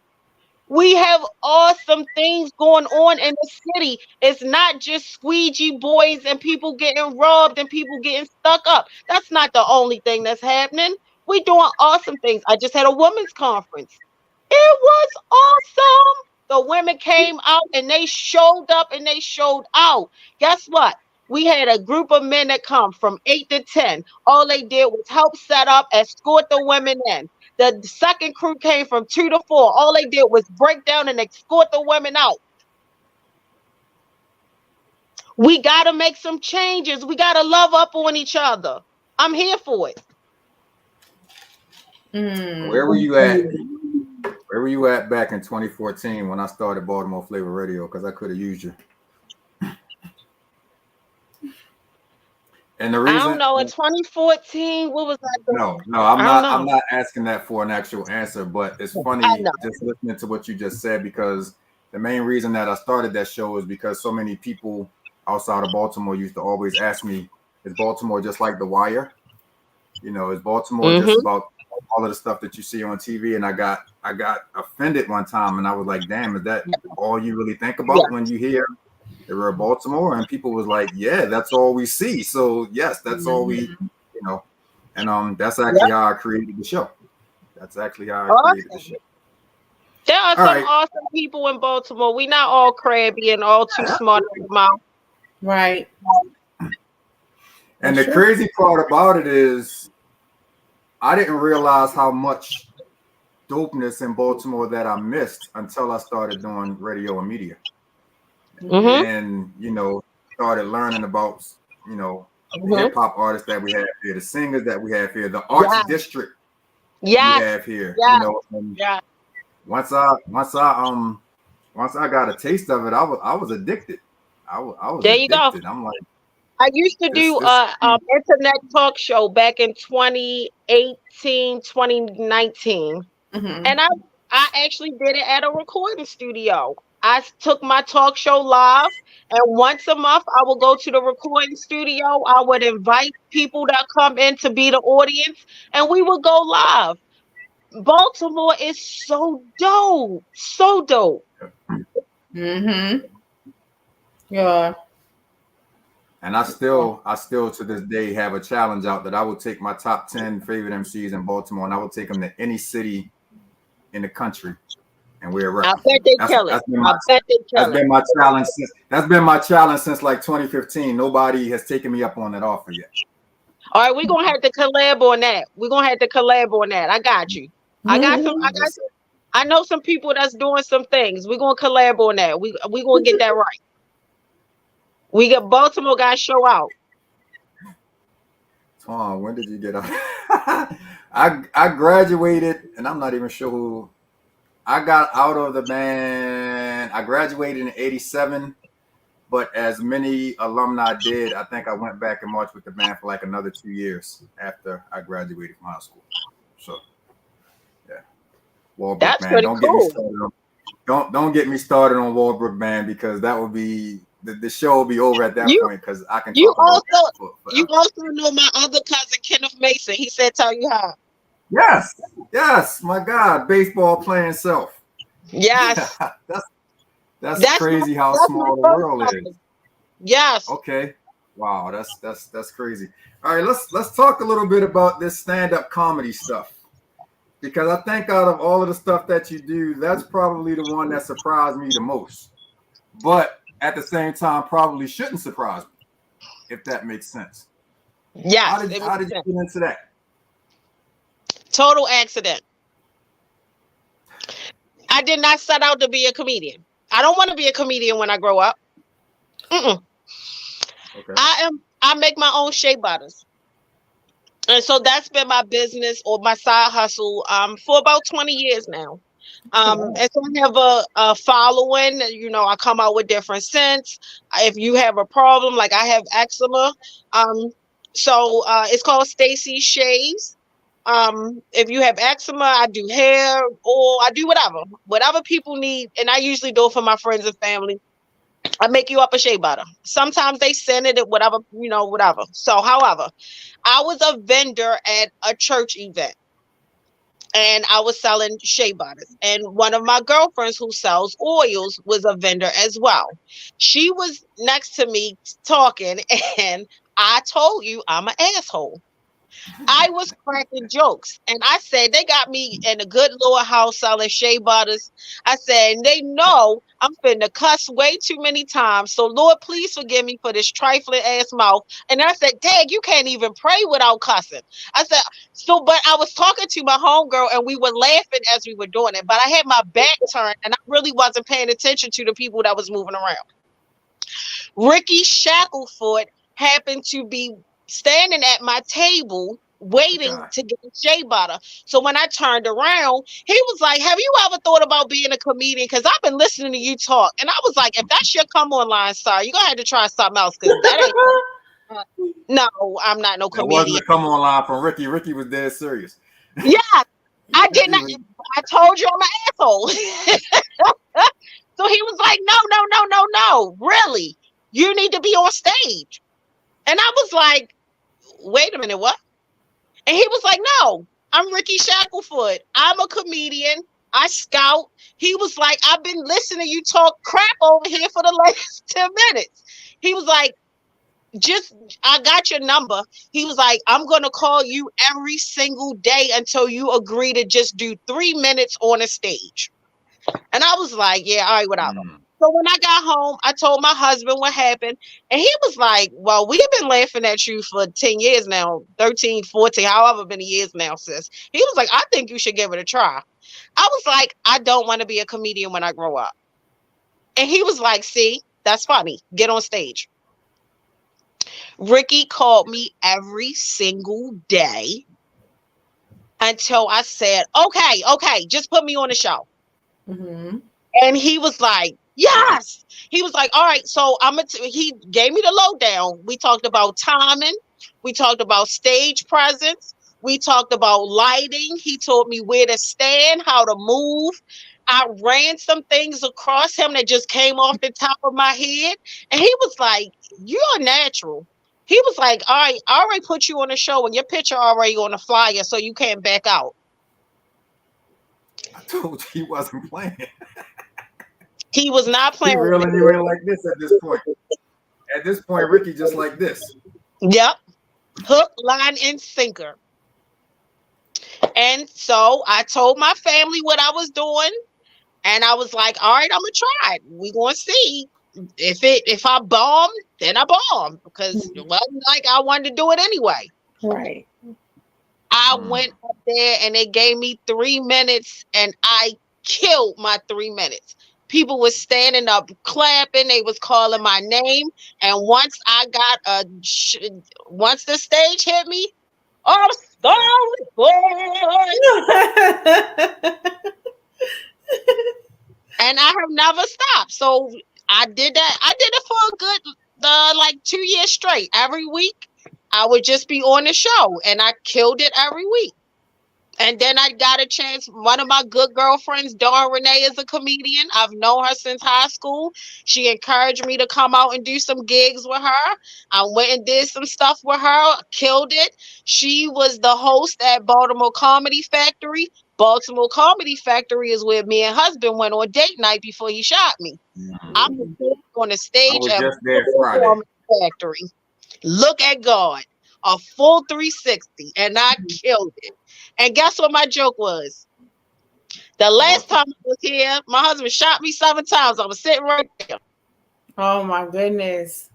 We have awesome things going on in the city. It's not just squeegee boys and people getting robbed and people getting stuck up. That's not the only thing that's happening. We're doing awesome things. I just had a women's conference. It was awesome. The women came out and they showed up and they showed out. Guess what? We had a group of men that come from 8 to 10. All they did was help set up, escort the women in. The second crew came from 2 to 4. All they did was break down and escort the women out. We got to make some changes. We got to love up on each other. I'm here for it. Where were you at? Where were you at back in 2014 when I started Baltimore Flavor Radio? Because I could have used you. And the reason I don't know. In 2014, what was I doing? No, I'm not asking that for an actual answer, but it's funny just listening to what you just said, because the main reason that I started that show is because so many people outside of Baltimore used to always ask me, is Baltimore just like The Wire? Is Baltimore just about all of the stuff that you see on TV? And I got offended one time, and I was like, damn, is that all you really think about when you hear they were Baltimore? And people was like, yeah, that's all we see. So yes, that's all we, and that's actually how I created the show. That's actually how I created the show. There are some awesome people in Baltimore. We not all crabby and all too smart in the mouth. Right. And the crazy part about it is I didn't realize how much dopeness in Baltimore that I missed until I started doing radio and media. And started learning about the hip hop artists that we have here, the singers that we have here, the arts district we have here. You know, once I got a taste of it, I was addicted. I was there addicted. You go. I'm like, I used to do internet talk show back in 2018, 2019. And I actually did it at a recording studio. I took my talk show live, and once a month I would go to the recording studio. I would invite people that come in to be the audience, and we would go live. Baltimore is so dope. So dope. Yeah. And I still to this day have a challenge out that I will take my top 10 favorite MCs in Baltimore and I will take them to any city in the country and we're right. I bet they kill it. That's been my challenge since like 2015. Nobody has taken me up on that offer yet. All right, we're gonna have to collab on that. I got you. I know some people that's doing some things. We're gonna collab on that. We gonna get that right. We got Baltimore guys show out. Tom, when did you get out? I graduated, and I'm not even sure who I got out of the band. I graduated in '87, but as many alumni did, I think I went back and marched with the band for like another 2 years after I graduated from high school. So, yeah, Walbrook That's Band. pretty Don't cool. get me started on. Don't get me started on Walbrook Band because that would be. The show will be over at that point because I can. You also know my other cousin Kenneth Mason. He said, "Tell you how." Yes, my God, baseball playing self. Yes, that's crazy how small the world is. Yes. Okay. Wow, that's crazy. All right, let's talk a little bit about this stand-up comedy stuff because I think out of all of the stuff that you do, that's probably the one that surprised me the most. But at the same time, probably shouldn't surprise me, if that makes sense. Yes. How did you get into that? Total accident. I did not set out to be a comedian. I don't want to be a comedian when I grow up. Okay. I make my own shea butters. And so that's been my business or my side hustle for about 20 years now. And so I have a following, you know, I come out with different scents. If you have a problem, like I have eczema, so it's called Stacy Sheas. If you have eczema, I do hair or I do whatever people need. And I usually do it for my friends and family. I make you up a shea butter. Sometimes they send it at whatever. So, however, I was a vendor at a church event. And I was selling shea butters. And one of my girlfriends who sells oils was a vendor as well. She was next to me talking, and I told you I'm an asshole. I was cracking jokes. And I said, they got me in a good little house selling shea butters. I said, they know I'm finna cuss way too many times. So Lord, please forgive me for this trifling ass mouth. And I said, Dad, you can't even pray without cussing. I said, but I was talking to my homegirl and we were laughing as we were doing it. But I had my back turned and I really wasn't paying attention to the people that was moving around. Ricky Shacklefoot happened to be standing at my table waiting to get a shea butter. So when I turned around, he was like, have you ever thought about being a comedian? Because I've been listening to you talk. And I was like, if that's your come on line, sir, you're going to have to try something else because that ain't no, I'm not no comedian. That wasn't a come on line from Ricky. Ricky was dead serious. Yeah, I did not. I told you I'm an asshole. So he was like, no. Really? You need to be on stage. And I was like, wait a minute, what? And he was like, no, I'm Ricky Shacklefoot. I'm a comedian. I scout. He was like, I've been listening to you talk crap over here for the last 10 minutes. He was like, I got your number. He was like, I'm going to call you every single day until you agree to just do 3 minutes on a stage. And I was like, yeah, all right, whatever. So when I got home, I told my husband what happened. And he was like, well, we've been laughing at you for 10 years now, 13, 14, however many years now, sis. He was like, I think you should give it a try. I was like, I don't want to be a comedian when I grow up. And he was like, see, that's funny. Get on stage. Ricky called me every single day until I said, okay, just put me on the show. Mm-hmm. And he was like, yes. He was like, all right, so he gave me the lowdown. We talked about timing. We talked about stage presence. We talked about lighting. He told me where to stand, how to move. I ran some things across him that just came off the top of my head. And he was like, you're natural. He was like, all right, I already put you on the show and your picture already on the flyer, so you can't back out. I told you he wasn't playing. He was not He playing. reeling you in like this at this point. At this point, Ricky just like this. Yep. Hook, line, and sinker. And so I told my family what I was doing. And I was like, all right, I'm gonna try it. We're gonna see. If I bomb, then I bomb. Because it wasn't like I wanted to do it anyway. Right. I went up there and they gave me 3 minutes and I killed my 3 minutes. People were standing up clapping, they was calling my name. And once once the stage hit me, I'm sorry, boy. And I have never stopped. So I did that. I did it for a good like 2 years straight. Every week I would just be on the show and I killed it every week. And then I got a chance. One of my good girlfriends, Dawn Renee, is a comedian. I've known her since high school. She encouraged me to come out and do some gigs with her. I went and did some stuff with her, killed it. She was the host at Baltimore Comedy Factory. Baltimore Comedy Factory is where me and husband went on date night before he shot me. I'm on the stage at Baltimore Comedy Factory. Look at God. A full 360, and I killed it. And guess what my joke was? The last time I was here, my husband shot me 7 times. I was sitting right there. Oh my goodness.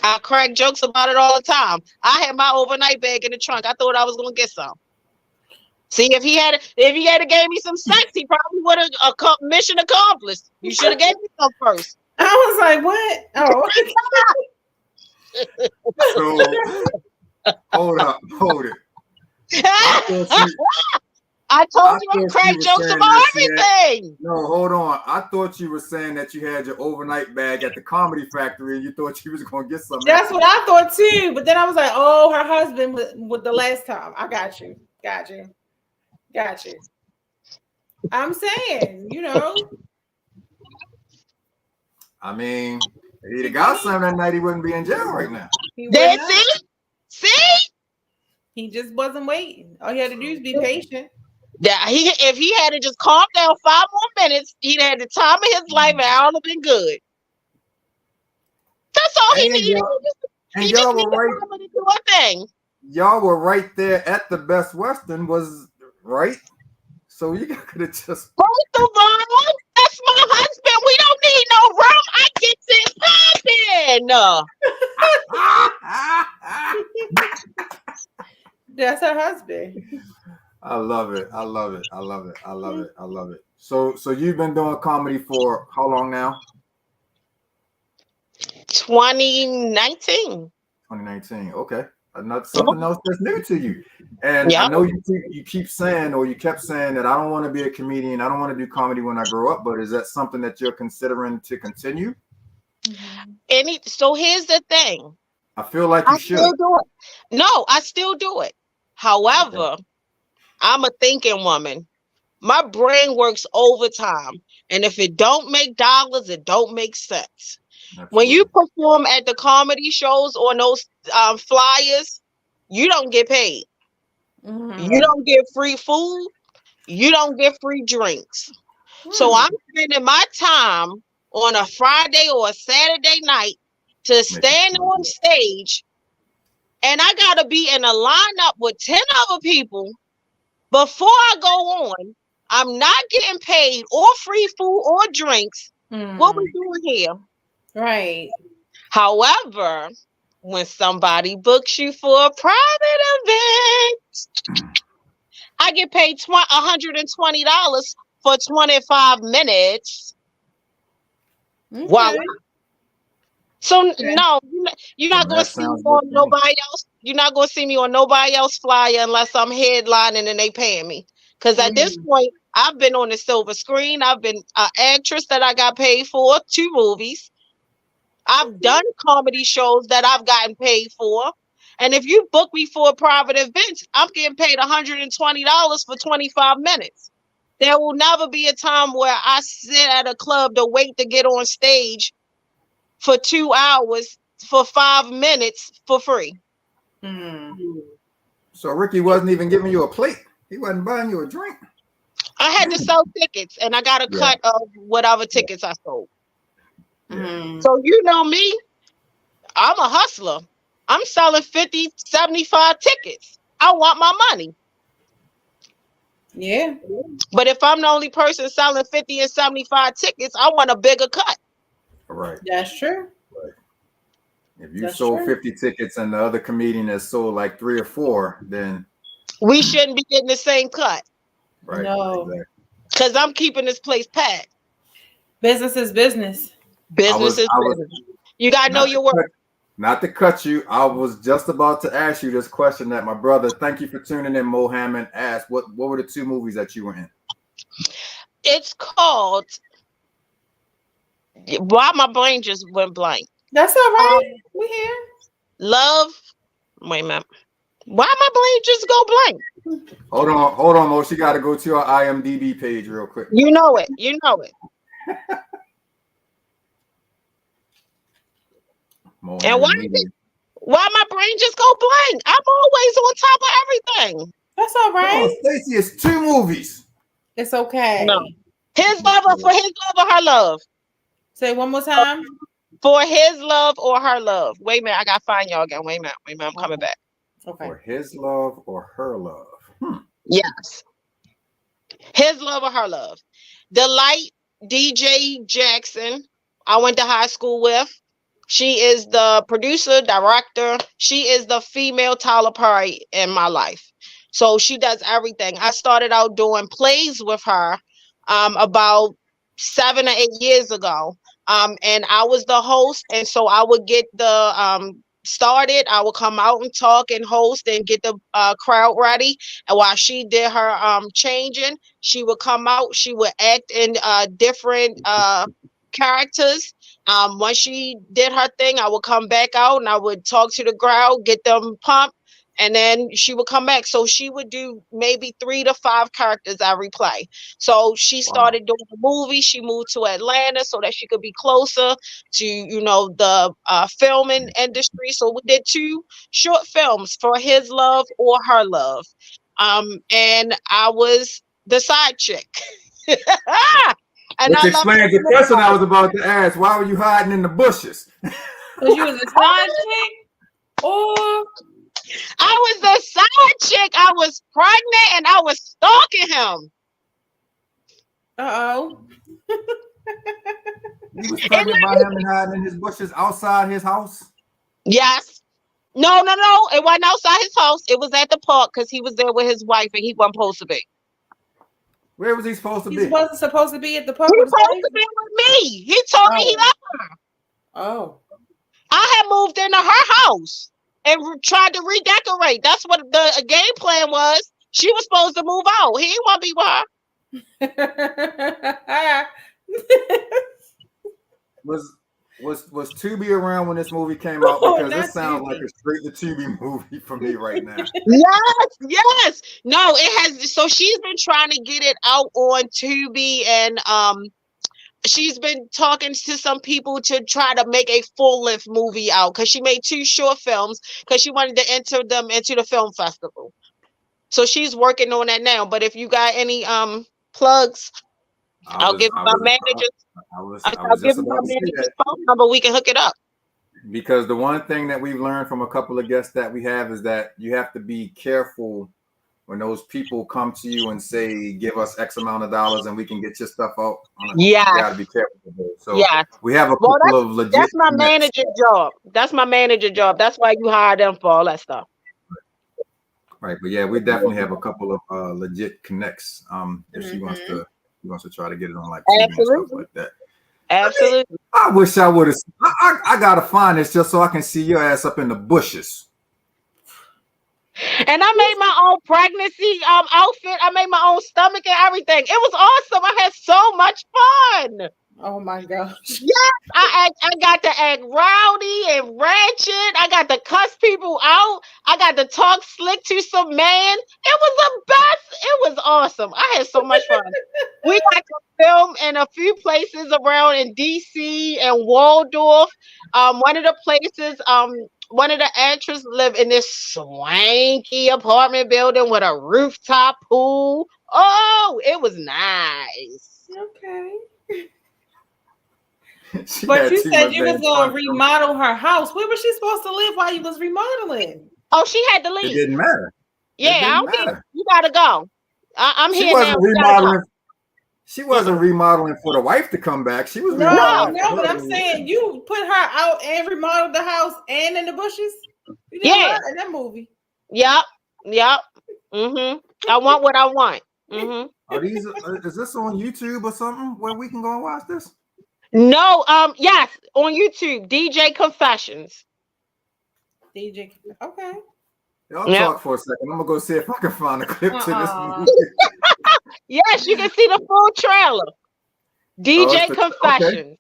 I crack jokes about it all the time. I had my overnight bag in the trunk. I thought I was gonna get some. See, if he had gave me some sex, he probably would have mission accomplished. You should have gave me some first. I was like, what? Oh. So, hold it. I told you I crack jokes about everything. No, hold on. I thought you were saying that you had your overnight bag at the Comedy Factory and you thought you was going to get something. That's what I thought too. But then I was like, oh, her husband with the last time. I got you. I'm saying, I mean, if he'd have got something that night, he wouldn't be in jail right now. See? He just wasn't waiting. All he had to do is be patient. Yeah, if he had to just calm down 5 more minutes, he'd had the time of his life and all have been good. That's all he needed. He just needed to do a thing. Y'all were right there at the Best Western, was right? So you could have just. First of all, that's my husband. We don't need no rum. I get it popping. That's her husband. I love it. So you've been doing comedy for how long now? 2019. 2019. Okay. Something else that's new to you. And I know you keep saying, or you kept saying, that I don't want to be a comedian. I don't want to do comedy when I grow up. But is that something that you're considering to continue? So here's the thing. I feel like you should. Still do it. No, I still do it. However, I'm a thinking woman. My brain works overtime. And if it don't make dollars, it don't make sense. Absolutely. When you perform at the comedy shows on those flyers, you don't get paid. Mm-hmm. You don't get free food. You don't get free drinks. So I'm spending my time on a Friday or a Saturday night to stand on stage, and I got to be in a lineup with 10 other people before I go on. I'm not getting paid or free food or drinks. What we doing here? Right. However, when somebody books you for a private event, I get paid $120 for 25 minutes. Okay. Wow. So no, you're not gonna That see me sounds good on to me. nobody else. You're not gonna see me on nobody else flyer unless I'm headlining and they paying me. Because at this point, I've been on the silver screen. I've been an actress that I got paid for 2 movies. I've done comedy shows that I've gotten paid for. And if you book me for a private event, I'm getting paid $120 for 25 minutes. There will never be a time where I sit at a club to wait to get on stage for 2 hours for 5 minutes for free. So Ricky wasn't even giving you a plate. He wasn't buying you a drink. I had to sell tickets, and I got a cut of whatever tickets I sold. So you know me, I'm a hustler. I'm selling 50, 75 tickets. I want my money. Yeah. But if I'm the only person selling 50 and 75 tickets, I want a bigger cut. Right. That's true. Right. If you sold 50 tickets and the other comedian has sold like 3 or 4, then we shouldn't be getting the same cut. Right. No. Exactly. Because I'm keeping this place packed. Business is business. Business is business. You gotta know your work. Not to cut you, I was just about to ask you this question that my brother, thank you for tuning in, Mohammed, asked. What were the 2 movies that you were in? It's called, why my brain just went blank. That's all right. We here. Love. Wait a minute. Why my brain just go blank? Hold on, Mo. She got to go to our IMDb page real quick. You know it. And why my brain just go blank? I'm always on top of everything. That's all right. Stacy, it's 2 movies. It's okay. No. His love or for his love or her love? Say it one more time. For his love or her love? Wait a minute. I got to find y'all again. Wait a minute. I'm coming back. Okay. For his love or her love? Yes. His love or her love? Delight DJ Jackson, I went to high school with. She is the producer, director. She is the female Tyler Perry in my life. So she does everything. I started out doing plays with her about 7 or 8 years ago. And I was the host. And so I would get the started. I would come out and talk and host and get the crowd ready. And while she did her changing, she would come out. She would act in different characters. Once she did her thing, I would come back out and I would talk to the crowd, get them pumped, and then she would come back. So she would do maybe 3 to 5 characters every play. So she started doing the movie. She moved to Atlanta so that she could be closer to, the filming industry. So we did 2 short films, For His Love or Her Love. And I was the side chick. And which explains the question I was about to ask. Why were you hiding in the bushes? Because you was a side chick? Or I was the side chick. I was pregnant and I was stalking him. Uh-oh. You was pregnant by him and hiding in his bushes outside his house? Yes. No. It wasn't outside his house. It was at the park because he was there with his wife and he wasn't supposed to be. Where was he supposed to be? He wasn't supposed to be at the park. He was supposed to be with me. He told me he loved her. Oh. I had moved into her house and tried to redecorate. That's what the game plan was. She was supposed to move out. He didn't want to be with her. Was Tubi around when this movie came out? Because this sounds like a straight to Tubi movie for me right now. Yes. No, it has. So she's been trying to get it out on Tubi, and she's been talking to some people to try to make a full-length movie out because she made 2 short films because she wanted to enter them into the film festival. So she's working on that now. But if you got any plugs, I'll give my manager. I'll give my manager's phone number. We can hook it up. Because the one thing that we've learned from a couple of guests that we have is that you have to be careful when those people come to you and say, give us X amount of dollars and we can get your stuff out. Yeah. You got to be careful with those. So we have a couple of legit. That's my manager's job. That's my manager's job. That's why you hire them for all that stuff. Right. But yeah, we definitely have a couple of legit connects. If she wants to try to get it on like TV and stuff like that. Absolutely. I wish I would have. I gotta find this just so I can see your ass up in the bushes. And I made my own pregnancy outfit. I made my own stomach and everything. It was awesome. I had so much fun. Oh my gosh. Yes, I got to act rowdy and ratchet. I got to cuss people out. I got to talk slick to some man. It was the best. It was awesome. I had so much fun. We got to film in a few places around in DC and Waldorf. One of the places, one of the actors lived in this swanky apartment building with a rooftop pool. Oh, it was nice. Okay. But you said you was gonna remodel her house. Where was she supposed to live while you was remodeling? Oh, she had to leave. It didn't matter. Yeah, I don't care. You gotta go. I'm here now. Remodeling. She wasn't remodeling for the wife to come back. She was remodeling. No, but I'm saying you put her out and remodeled the house and in the bushes. You did in that movie. Yep. I want what I want. Are these? Is this on YouTube or something where we can go and watch this? No, yes, on YouTube, DJ Confessions. DJ, okay. Y'all talk for a second. I'm gonna go see if I can find a clip to this movie. Yes, you can see the full trailer. DJ Confessions. Okay.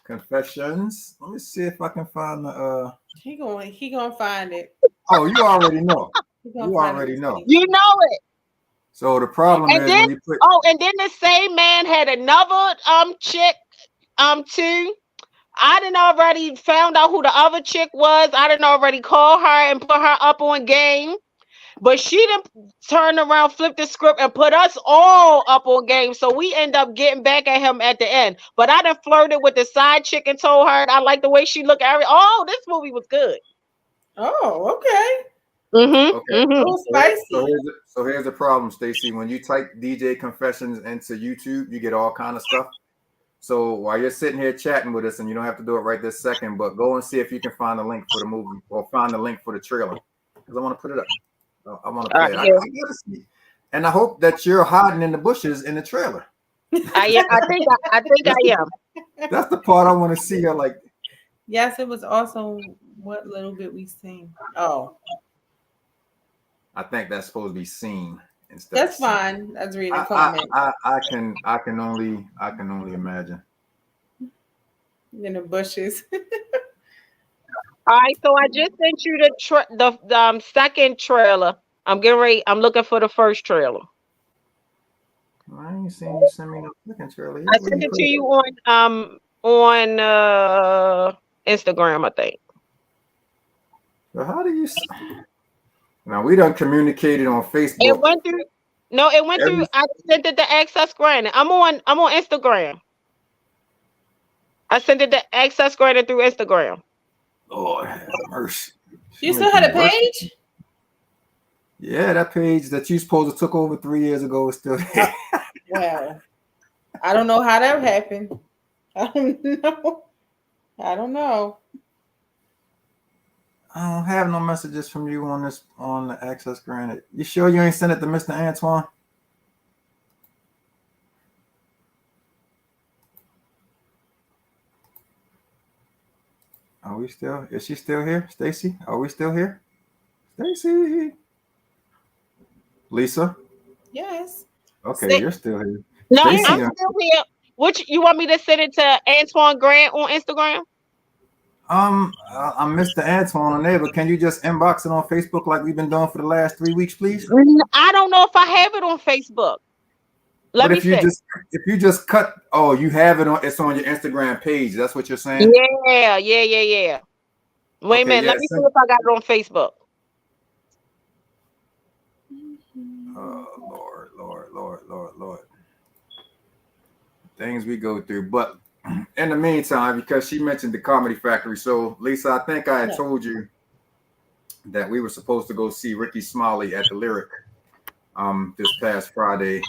Confessions. Let me see if I can find the. He gonna find it. Oh, you already know. You already know. You know it. So the problem is when you put. Oh, and then the same man had another chick too. I didn't already found out who the other chick was. I didn't already call her and put her up on game. But she didn't turn around, flip the script, and put us all up on game. So we end up getting back at him at the end. But I done flirted with the side chick and told her I like the way she looked at her. Oh, this movie was good. Oh, okay. So here's the problem, Stacy. When you type DJ Confessions into YouTube, you get all kind of stuff. So while you're sitting here chatting with us, and you don't have to do it right this second, but go and see if you can find the link for the movie or find the link for the trailer, because I want to put it up. I want to play it. I gotta see. And I hope that you're hiding in the bushes in the trailer. I think I am. That's the part I want to see. Her like. Yes, it was also what little bit we seen. Oh. I think that's supposed to be seen instead. That's fine. That's reading a comment. I can only imagine. In the bushes. All right, so I just sent you the second trailer. I'm getting ready. I'm looking for the first trailer. I ain't seen you send me the second trailer. I sent it to you on Instagram, I think. So how do you? Now we done communicated on Facebook. It went through. No, it went through. I sent it to Access Granted. I'm on Instagram. I sent it to Access Granted through Instagram. Lord have mercy. You still had a page? Yeah, that page that you supposed to took over 3 years ago is still there. Well, I don't know how that happened. I don't know. I don't have no messages from you on the Access Granted. You sure you ain't sent it to Mr. Antoine? Are we still? Is she still here, Stacy? Are we still here, Stacy? Lisa? Yes. Okay, you're still here. No, Stacey, I'm still here. Which you want me to send it to Antoine Grant on Instagram? I'm Mr. Antoine on there, but can you just inbox it on Facebook like we've been doing for the last 3 weeks, please? I don't know if I have it on Facebook. Let me see. If you just cut, you have it on. It's on your Instagram page. That's what you're saying. Yeah. Wait a minute. Let me see if I got it on Facebook. Oh, Lord. Things we go through. But in the meantime, because she mentioned the Comedy Factory, so Lisa, I think I had told you that we were supposed to go see Ricky Smiley at the Lyric this past Friday.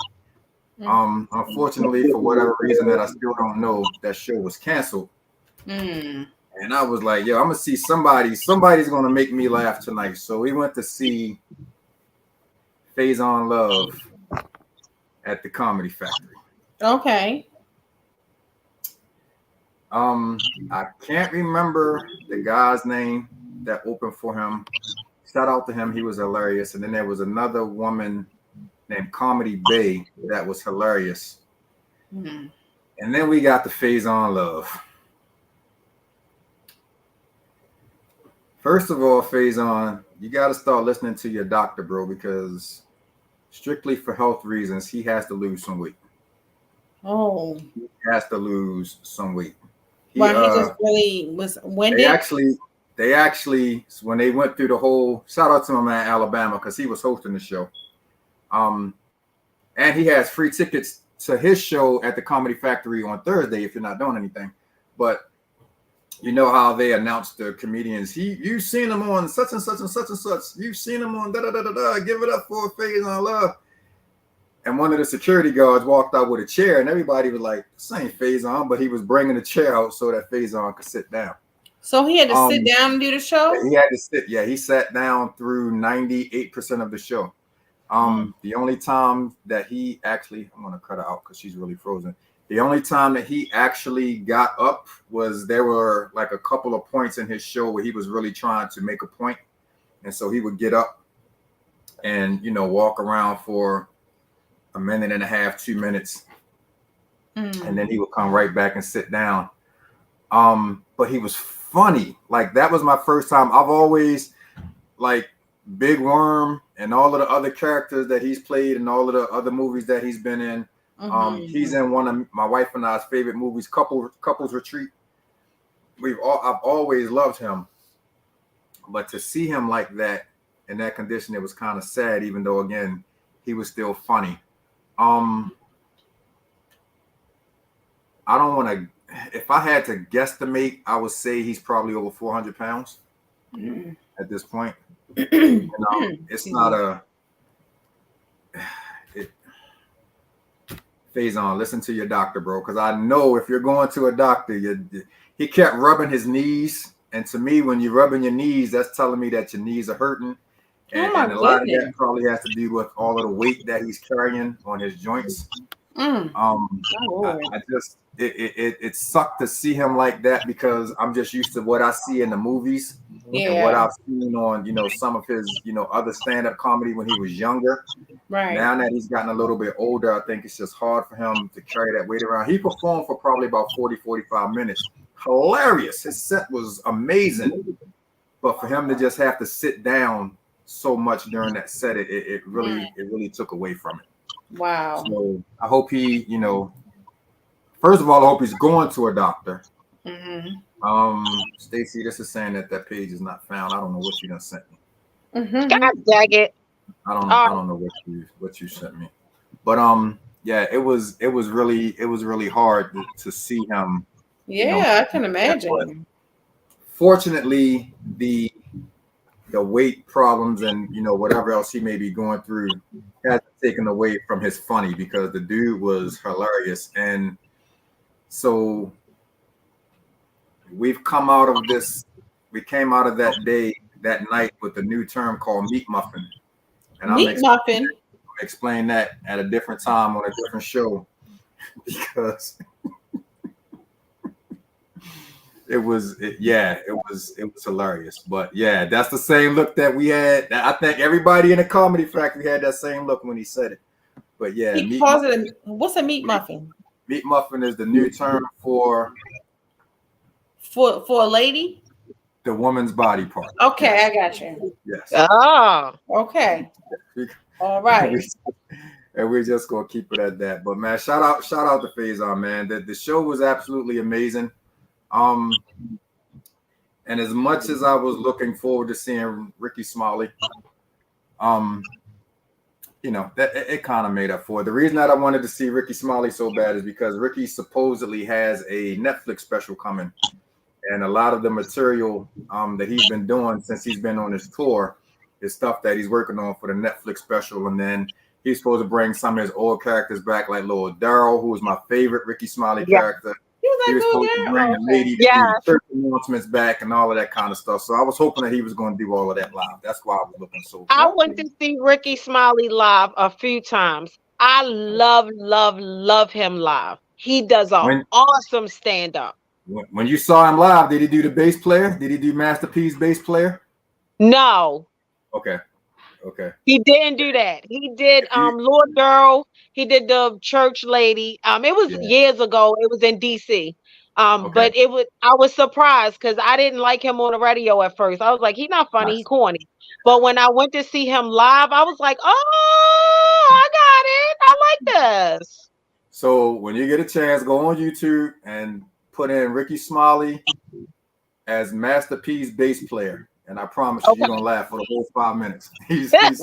Unfortunately, for whatever reason that I still don't know, that show was canceled. And I was like, yo, I'm gonna see somebody's gonna make me laugh tonight. So we went to see Faison Love at the Comedy Factory. Okay. I can't remember the guy's name that opened for him. Shout out to him. He was hilarious. And then there was another woman named Comedy Bay that was hilarious. Mm-hmm. And then we got the Faison Love. First of all, Faison, you got to start listening to your doctor, bro, because strictly for health reasons, he has to lose some weight. Oh. He has to lose some weight. He just really was winded. They actually, when they went through the whole, shout out to my man Alabama, because he was hosting the show. And he has free tickets to his show at the Comedy Factory on Thursday if you're not doing anything. But you know how they announced the comedians. You've seen them on such and such and such and such. You've seen them on da da da da da. Give it up for Faison Love. And one of the security guards walked out with a chair, and everybody was like, "This ain't Faison," but he was bringing the chair out so that Faison could sit down. So he had to sit down and do the show? He had to sit. Yeah, he sat down through 98% of the show. The only time that he actually, I'm going to cut her out because she's really frozen. The only time that he actually got up was there were like a couple of points in his show where he was really trying to make a point. And so he would get up and, walk around for a minute and a half, 2 minutes. And then he would come right back and sit down. But he was funny. Like, that was my first time. I've always, like, Big Worm and all of the other characters that he's played and all of the other movies that he's been in. He's in one of my wife and I's favorite movies, Couples Retreat. I've always loved him. But to see him like that, in that condition, it was kind of sad, even though, again, he was still funny. I don't want to, if I had to guesstimate, I would say he's probably over 400 pounds at this point. It's not Faison, listen to your doctor, bro, because I know if you're going to a doctor, he kept rubbing his knees. And to me, when you're rubbing your knees, that's telling me that your knees are hurting. And a lot of that probably has to do with all of the weight that he's carrying on his joints. It sucked to see him like that because I'm just used to what I see in the movies and what I've seen on, some of his, other stand-up comedy when he was younger. Right. Now that he's gotten a little bit older, I think it's just hard for him to carry that weight around. He performed for probably about 40, 45 minutes. Hilarious. His set was amazing. But for him to just have to sit down so much during that set, it really took away from it. Wow. So I hope he, first of all, I hope he's going to a doctor. Stacy, this is saying that page is not found. I don't know what you done sent me. God dang it. I don't know what you sent me. But yeah, it was really hard to see him. Yeah, I can imagine. Fortunately, the weight problems and whatever else he may be going through hasn't taken away from his funny, because the dude was hilarious. And so we came out of that night with a new term called meat muffin. And I'm explain that at a different time on a different show, because it was hilarious. But yeah, that's the same look that we had. I think everybody in the Comedy Factory had that same look when he said it. But yeah, he calls it what's a meat muffin? Meat muffin is the new term for a lady, the woman's body part. Okay, yes. I got you. Yes. Oh, okay. All right. And we're just gonna keep it at that. But man, shout out to Faison, man. The show was absolutely amazing. And as much as I was looking forward to seeing Ricky Smiley, that it kind of made up for it. The reason that I wanted to see Ricky Smiley so bad is because Ricky supposedly has a Netflix special coming, and a lot of the material that he's been doing since he's been on his tour is stuff that he's working on for the Netflix special. And then he's supposed to bring some of his old characters back, like Lil Daryl, who was my favorite Ricky Smiley character. He was supposed to bring the lady church announcements back and all of that kind of stuff. So I was hoping that he was going to do all of that live. That's why I was looking so. I went to see Ricky Smiley live a few times. I love him live. He does an awesome stand-up. When you saw him live, did he do the bass player? Did he do Masterpiece bass player? No. Okay. He didn't do that. He did Lord Girl. He did the church lady. It was years ago. It was in DC. But I was surprised because I didn't like him on the radio at first. I was like, he's not funny, he corny. But when I went to see him live, I was like, oh, I got it. I like this. So when you get a chance, go on YouTube and put in Ricky Smiley as Masterpiece bass player. And I promise you, you're gonna laugh for the whole 5 minutes. He's hilarious.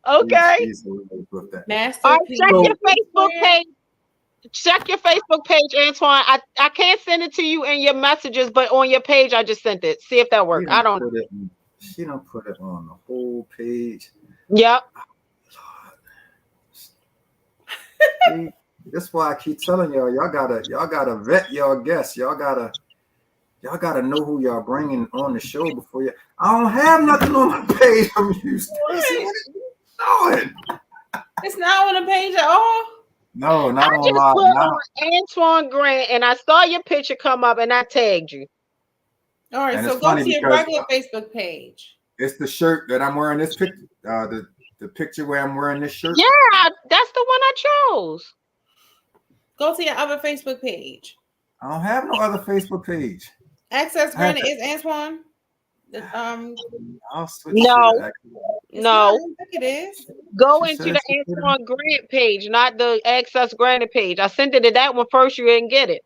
Okay. He's hilarious with that. Check your Facebook page. Check your Facebook page, Antoine. I can't send it to you in your messages, but on your page, I just sent it. See if that works. I don't. She don't put it on the whole page. Yep. See, that's why I keep telling y'all gotta vet y'all guests. Y'all gotta know who y'all bringing on the show before you. I don't have nothing on my page from you, Stacy. It's not on the page at all. No, not on my. I just put on Antoine Grant, and I saw your picture come up, and I tagged you. All right, so go to your regular Facebook page. It's the shirt that I'm wearing. This picture, the picture where I'm wearing this shirt. Yeah, that's the one I chose. Go to your other Facebook page. I don't have no other Facebook page. Access granted is Antoine. I'll switch. No. It is. Go into the Antoine Grant page, not the Access Granted page. I sent it to that one first. You didn't get it.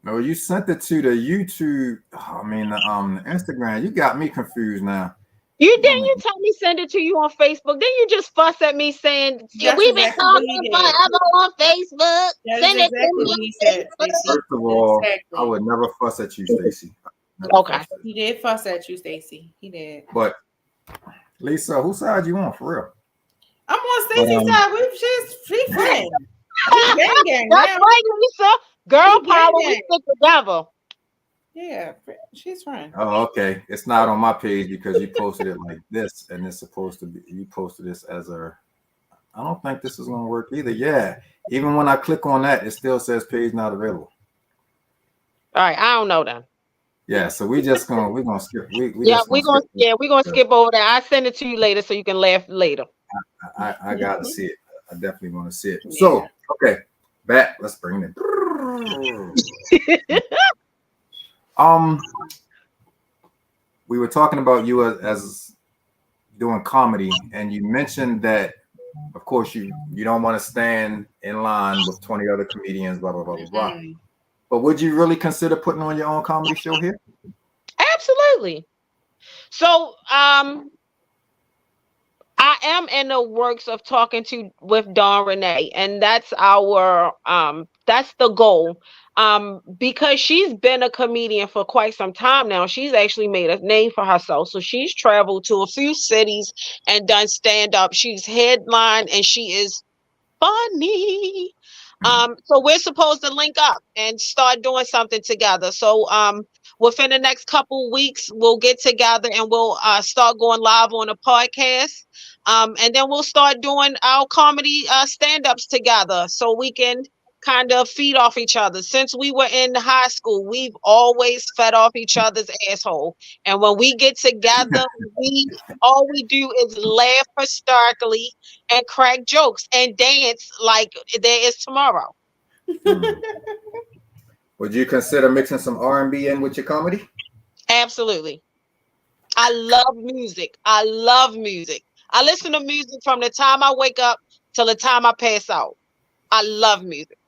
No, you sent it to the YouTube. The Instagram. You got me confused now. You didn't. You told me send it to you on Facebook. Then you just fuss at me saying we've been talking forever on Facebook. Send it to me. First of all, I would never fuss at you, Stacy. Okay. He did fuss at you, Stacy. He did. But Lisa, whose side you on for real? I'm on Stacy's side. We've just free friends. That's right, Lisa. Girl power, we stick together. Yeah, she's fine. Oh, okay. It's not on my page because you posted it like this, and it's supposed to be. You posted this as a. I don't think this is gonna work either. Yeah, even when I click on that, it still says page not available. All right, I don't know then. Yeah, so we're gonna skip. We're gonna skip over that. I send it to you later so you can laugh later. I gotta see it. I definitely want to see it. Yeah. So okay, back. Let's bring it. We were talking about you as doing comedy, and you mentioned that, of course, you don't want to stand in line with 20 other comedians, blah blah blah blah blah. But would you really consider putting on your own comedy show here? Absolutely. So, I am in the works of talking with Dawn Renee, and that's that's the goal. Because she's been a comedian for quite some time now. She's actually made a name for herself. So she's traveled to a few cities and done stand-up. She's headlined, and she is funny. So we're supposed to link up and start doing something together. So within the next couple weeks, we'll get together and we'll start going live on a podcast. And then we'll start doing our comedy stand-ups together so we can kind of feed off each other. Since we were in high school, we've always fed off each other's asshole. And when we get together, all we do is laugh hysterically and crack jokes and dance like there is tomorrow. Would you consider mixing some R&B in with your comedy? Absolutely. I love music. I listen to music from the time I wake up till the time I pass out. I love music.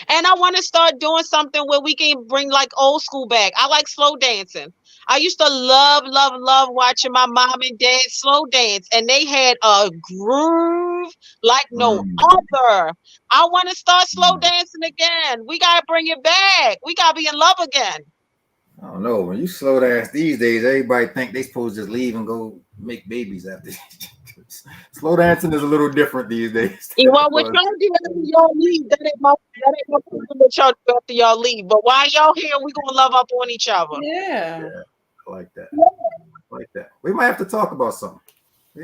And I want to start doing something where we can bring like old school back. I like slow dancing. I used to love watching my mom and dad slow dance, and they had a groove like no other. I want to start slow dancing again. We got to bring it back. We got to be in love again. I don't know. When you slow dance these days, everybody think they supposed to just leave and go make babies after. Slow dancing is a little different these days. Well, what y'all do after y'all leave, that ain't my problem what y'all do after y'all leave. But while y'all here, we gonna love up on each other. Yeah. I like that. Like that. We might have to talk about something.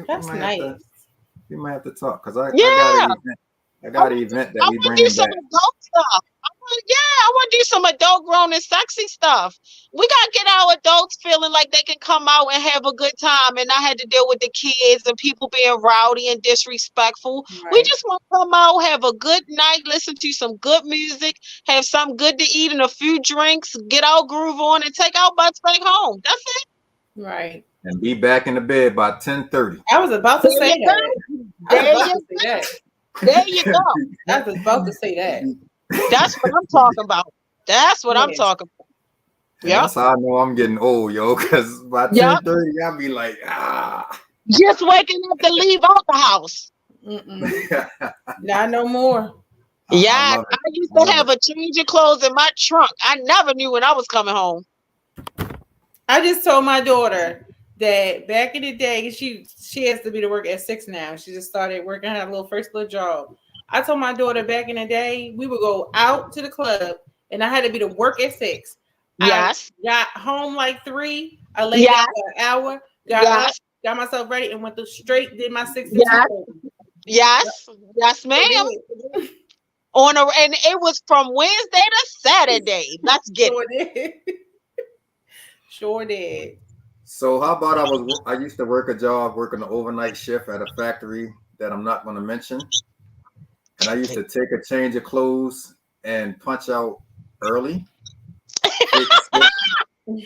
That's nice. We might have to talk because I got an event that we bring back. I want to do some adult grown and sexy stuff. We got to get our adults feeling like they can come out and have a good time and not have to deal with the kids and people being rowdy and disrespectful. Right. We just want to come out, have a good night, listen to some good music, have something good to eat and a few drinks, get our groove on, and take our butts back home. That's it. Right. And be back in the bed by 10:30. I was about to say that. There you go. I was about to say that. That's what I'm talking about. That's what I'm talking about. Yeah. That's how I know I'm getting old, yo, because by 10:30, I'll be like, just waking up to leave out the house. Not no more. Yeah, I used to have a change of clothes in my trunk. I never knew when I was coming home. I just told my daughter that back in the day, she has to be to work at 6 now. She just started working her first little job. I told my daughter back in the day, we would go out to the club and I had to be to work at 6. Yes. I got home like 3. I laid down for an hour, got up, got myself ready, and went straight, did my 6 to 2. Yes, ma'am. And it was from Wednesday to Saturday. Let's get it. Sure did. So how about I used to work a job working an overnight shift at a factory that I'm not going to mention. And I used to take a change of clothes and punch out early. And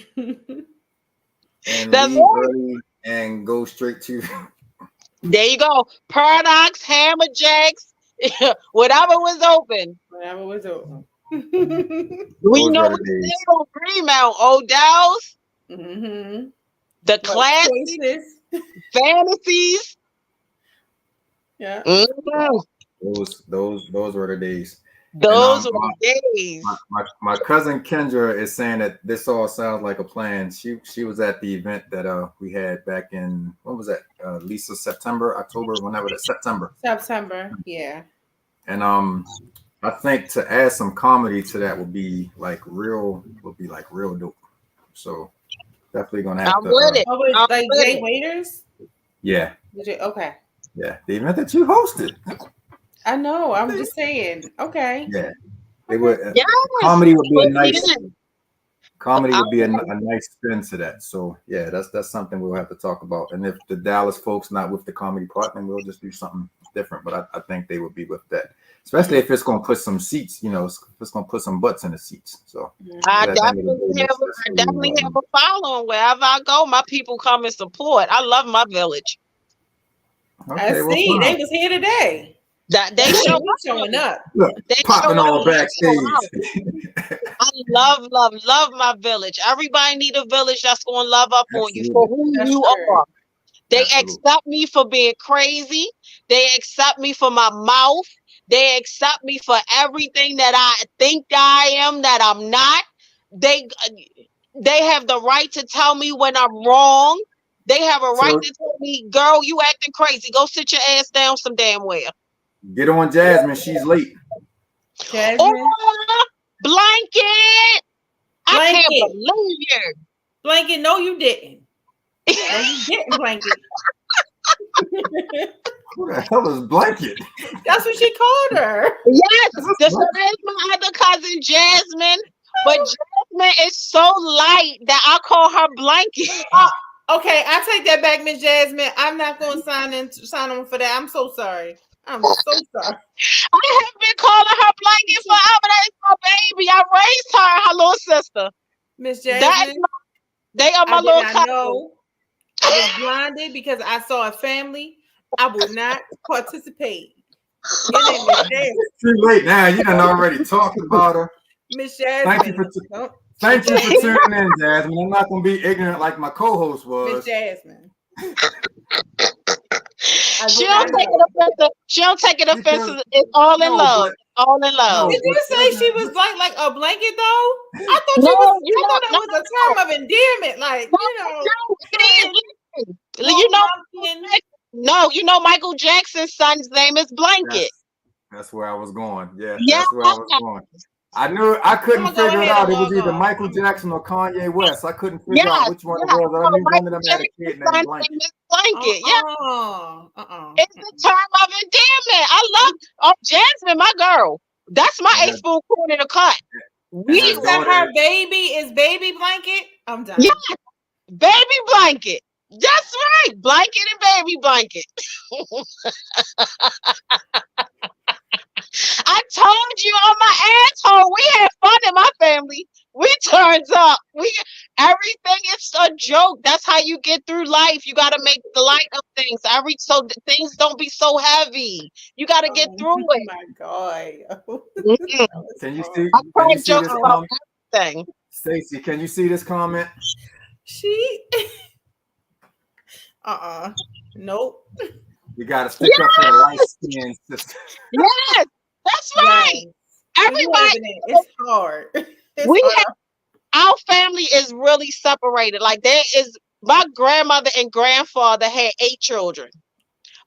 leave early and go straight to. There you go. Products, Hammer Jacks, whatever was open. Whatever was open. We know we stayed on Greenmount, Odell's. Mm-hmm. The classics, fantasies. Yeah. Mm-hmm. Those were the days. Those were the days. My cousin Kendra is saying that this all sounds like a plan. She was at the event that we had back in, what was that? Lisa, October, whenever that September, yeah. And I think to add some comedy to that would be like real dope. So definitely gonna have to. Like Jay Waiters? Yeah. Okay. Yeah, the event that you hosted. I know. I'm just saying. Okay. Yeah. They would. Comedy would be a nice. Comedy would be a nice spin to that. So yeah, that's something we'll have to talk about. And if the Dallas folks not with the comedy part, then we'll just do something different. But I think they would be with that, especially if it's going to put some seats. You know, if it's going to put some butts in the seats. So I definitely have a following wherever I go. My people come and support. I love my village. Okay, I see. They was here today. They showing up. Look, they popping all backstage. I love my village. Everybody need a village that's going to love up on you for who you are. They accept me for being crazy. They accept me for my mouth. They accept me for everything that I think I am, that I'm not. They have the right to tell me when I'm wrong. They have a right to tell me, girl, you acting crazy. Go sit your ass down some damn where. Get on Jasmine. She's late. Jasmine. Oh, Blanket. I can't believe you. Blanket, no, you didn't. No, you didn't, Blanket. Who the hell is Blanket? That's what she called her. Yes, that's my other cousin, Jasmine. But Jasmine is so light that I call her Blanket. Okay, I take that back, Miss Jasmine. I'm not going to sign on for that. I'm so sorry. I'm so sorry. I have been calling her Blanket forever. That is my baby. I raised her and her little sister. Miss Jasmine. They are my little cousins. I was blinded because I saw a family. I would not participate. Your name is Jasmine. Too late now. You done already talked about her. Miss Jasmine. Thank you for tuning in, Jasmine. I'm not going to be ignorant like my co-host was. Miss Jasmine. She don't take it offensive. It's all in love. All in love. Did you say she was like a blanket though? I thought it was a term of endearment. Like, you know Michael Jackson's son's name is Blanket. That's where I was going. Yeah, that's where I was going. I knew I couldn't figure it out. It was either Michael Jackson or Kanye West. I couldn't figure out which one it was. I knew one of them had a kid named Blanket. It's the term of endearment. I love Jasmine, my girl. That's my 8-spoon corn in a cut. We her Is that daughter- her baby? Is baby blanket? I'm done. Yeah. Baby blanket. That's right. Blanket and baby blanket. I told you on my asshole. We had fun in my family. We turns up. Everything is a joke. That's how you get through life. You got to make the light of things. So things don't be so heavy. You got to get through Oh it. my God. Mhm. Can you see? I Can you crack see jokes this about comment? everything. Stacy, can you see this comment? She nope. You got to stick up for the light skin sister. Yes, that's right. Yes. You Everybody, evident. It's hard. It's we hard. have our family is really separated. Like there is my grandmother and grandfather had 8 children.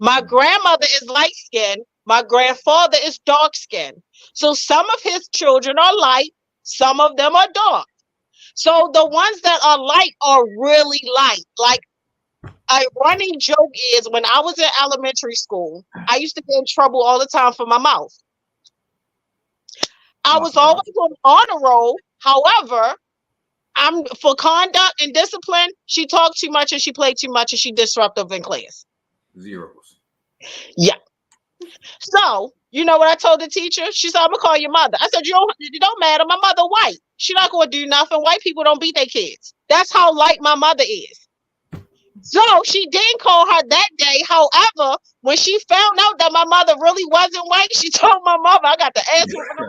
My grandmother is light skinned. My grandfather is dark skinned. So some of his children are light, some of them are dark. So the ones that are light are really light. Like a running joke is when I was in elementary school, I used to get in trouble all the time for my mouth. I was always on honor roll. However, I'm for conduct and discipline. She talked too much and she played too much and she disruptive in class. Zeros. Yeah. So you know what I told the teacher? She said, "I'm gonna call your mother." I said, "You don't matter. My mother white. She not gonna do nothing. White people don't beat their kids. That's how light my mother is." So she didn't call her that day. However, when she found out that my mother really wasn't white, she told my mother, "I got the ass whooping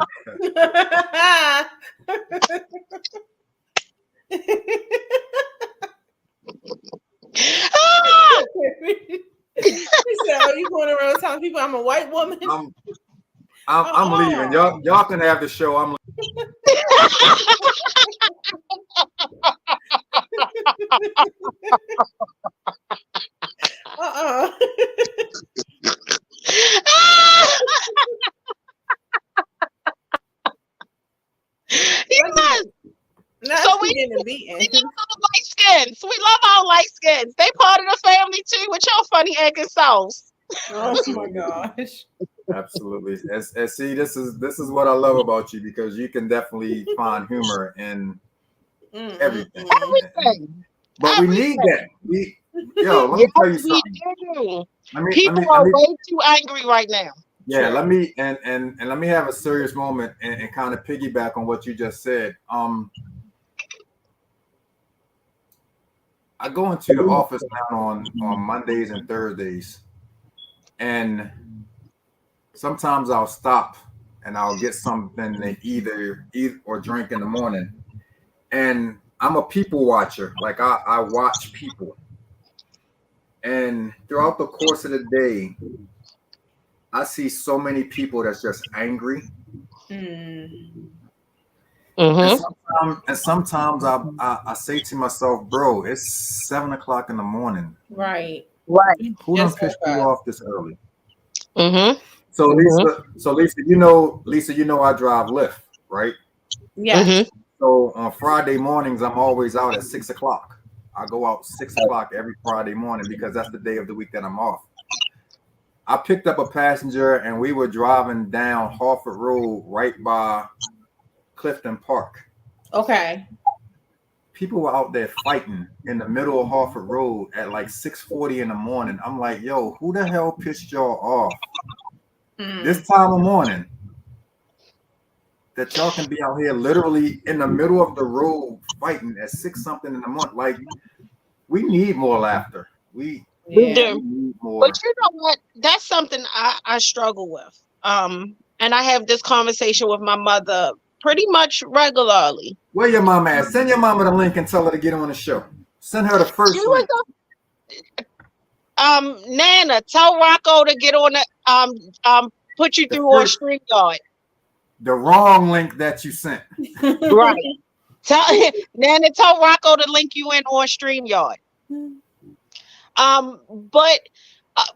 ah! He said, "Oh, you going around telling people I'm a white woman?" I'm leaving. Y'all can have the show. I'm Yes. Not So we getting beaten. love light skins. We love our light skins. They part of the family too with your funny acting selves. Oh my gosh. absolutely. And see, this is what I love about you, because you can definitely find humor in everything. Everything. But we need that. Let me tell you something. People are way too angry right now. Yeah, let me let me have a serious moment and kind of piggyback on what you just said. I go into the office now on Mondays and Thursdays, and sometimes I'll stop and I'll get something to either eat or drink in the morning. And I'm a people watcher. Like I watch people. And throughout the course of the day, I see so many people that's just angry. And sometimes I say to myself, bro, it's 7 o'clock in the morning. Right. Who done pissed you off this early? So Lisa, you know I drive Lyft, right? Yeah. So on Friday mornings, I'm always out at 6 o'clock. I go out 6 o'clock every Friday morning because that's the day of the week that I'm off. I picked up a passenger and we were driving down Harford Road right by Clifton Park. Okay. People were out there fighting in the middle of Harford Road at like 6:40 in the morning. I'm like, yo, who the hell pissed y'all off this time of morning that y'all can be out here literally in the middle of the road fighting at 6 something in the morning? Like, we need more laughter. We need more. But you know what? That's something I struggle with. And I have this conversation with my mother pretty much regularly. Where your mama at? Send your mama the link and tell her to get on the show. Send her the first link. Nana, tell Rocco to get on the put you through on StreamYard. The wrong link that you sent. Right. Nana, tell Rocco to link you in on StreamYard. But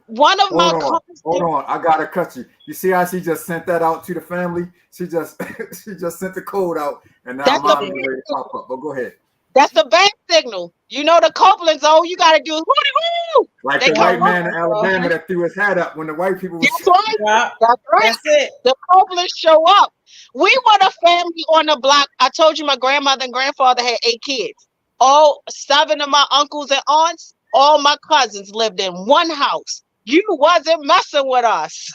one of hold on, I gotta cut you. You see how she just sent that out to the family? She just sent the code out, and now mom is ready to pop up. But go ahead. That's the bank signal. You know the Copelands. All you gotta do is woo. Like the white man in Alabama that threw his hat up when the white people was. That's right. Yeah. That's right. That's it. The Copelands show up. We were the family on the block. I told you my grandmother and grandfather had 8 kids. All 7 of my uncles and aunts, all my cousins lived in one house. You wasn't messing with us.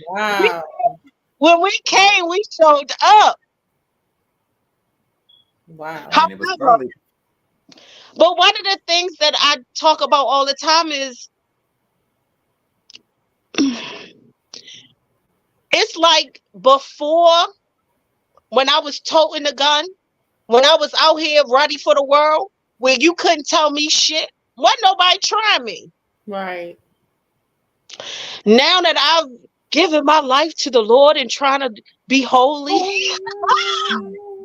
Wow. When we came, we showed up. Wow. And it was However, probably but one of the things that I talk about all the time is it's like before, when I was toting the gun, when I was out here ready for the world, where you couldn't tell me shit, wasn't nobody trying me. Right. Now that I've given my life to the Lord and trying to be holy, now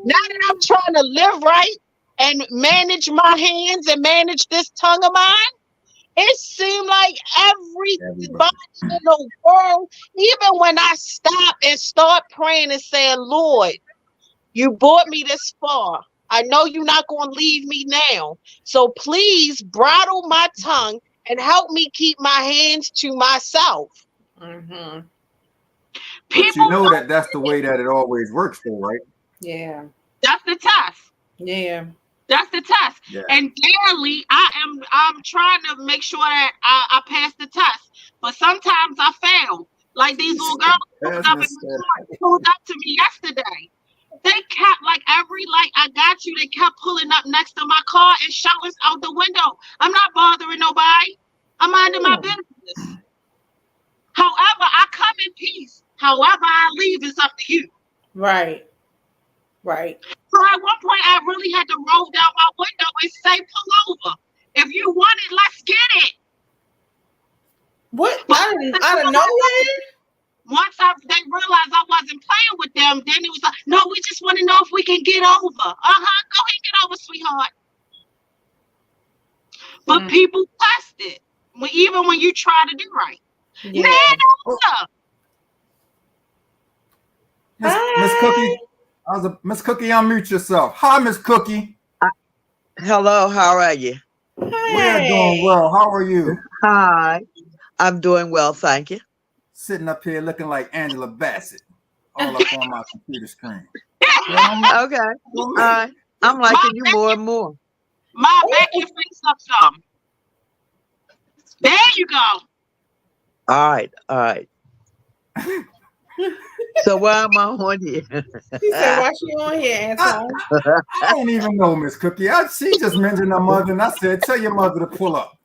that I'm trying to live right and manage my hands and manage this tongue of mine, it seemed like everybody in the world, even when I stop and start praying and saying, Lord, you brought me this far. I know you're not going to leave me now. So please bridle my tongue and help me keep my hands to myself. Mm-hmm. But you know that that's the way that it always works, though, right? Yeah. That's the test. Yeah. That's the test. Yeah. And daily, I'm trying to make sure that I pass the test. But sometimes I fail. Like these little girls pulled up to me yesterday. They kept I got you. They kept pulling up next to my car and shouting out the window. I'm not bothering nobody. I'm minding my business. However, I come in peace. However, I leave is up to you. Right. Right. So at one point, I really had to roll down my window and say, pull over. If you want it, let's get it. What? But Out of nowhere? Once they realized I wasn't playing with them, then it was like, no, we just want to know if we can get over. Go ahead and get over, sweetheart. But people test it, even when you try to do right. Yeah. Miss Cookie, Miss Cookie, unmute yourself. Hi, Miss Cookie. Hello, how are you? We're doing well. How are you? Hi, I'm doing well, thank you. Sitting up here looking like Angela Bassett, all up on my computer screen. Okay, all right. I'm liking you more and more. Ma, back your face up some. There you go. All right. So why am I on here? He said, why she on here, Antoine? I don't even know, Miss Cookie. She just mentioned her mother, and I said, tell your mother to pull up.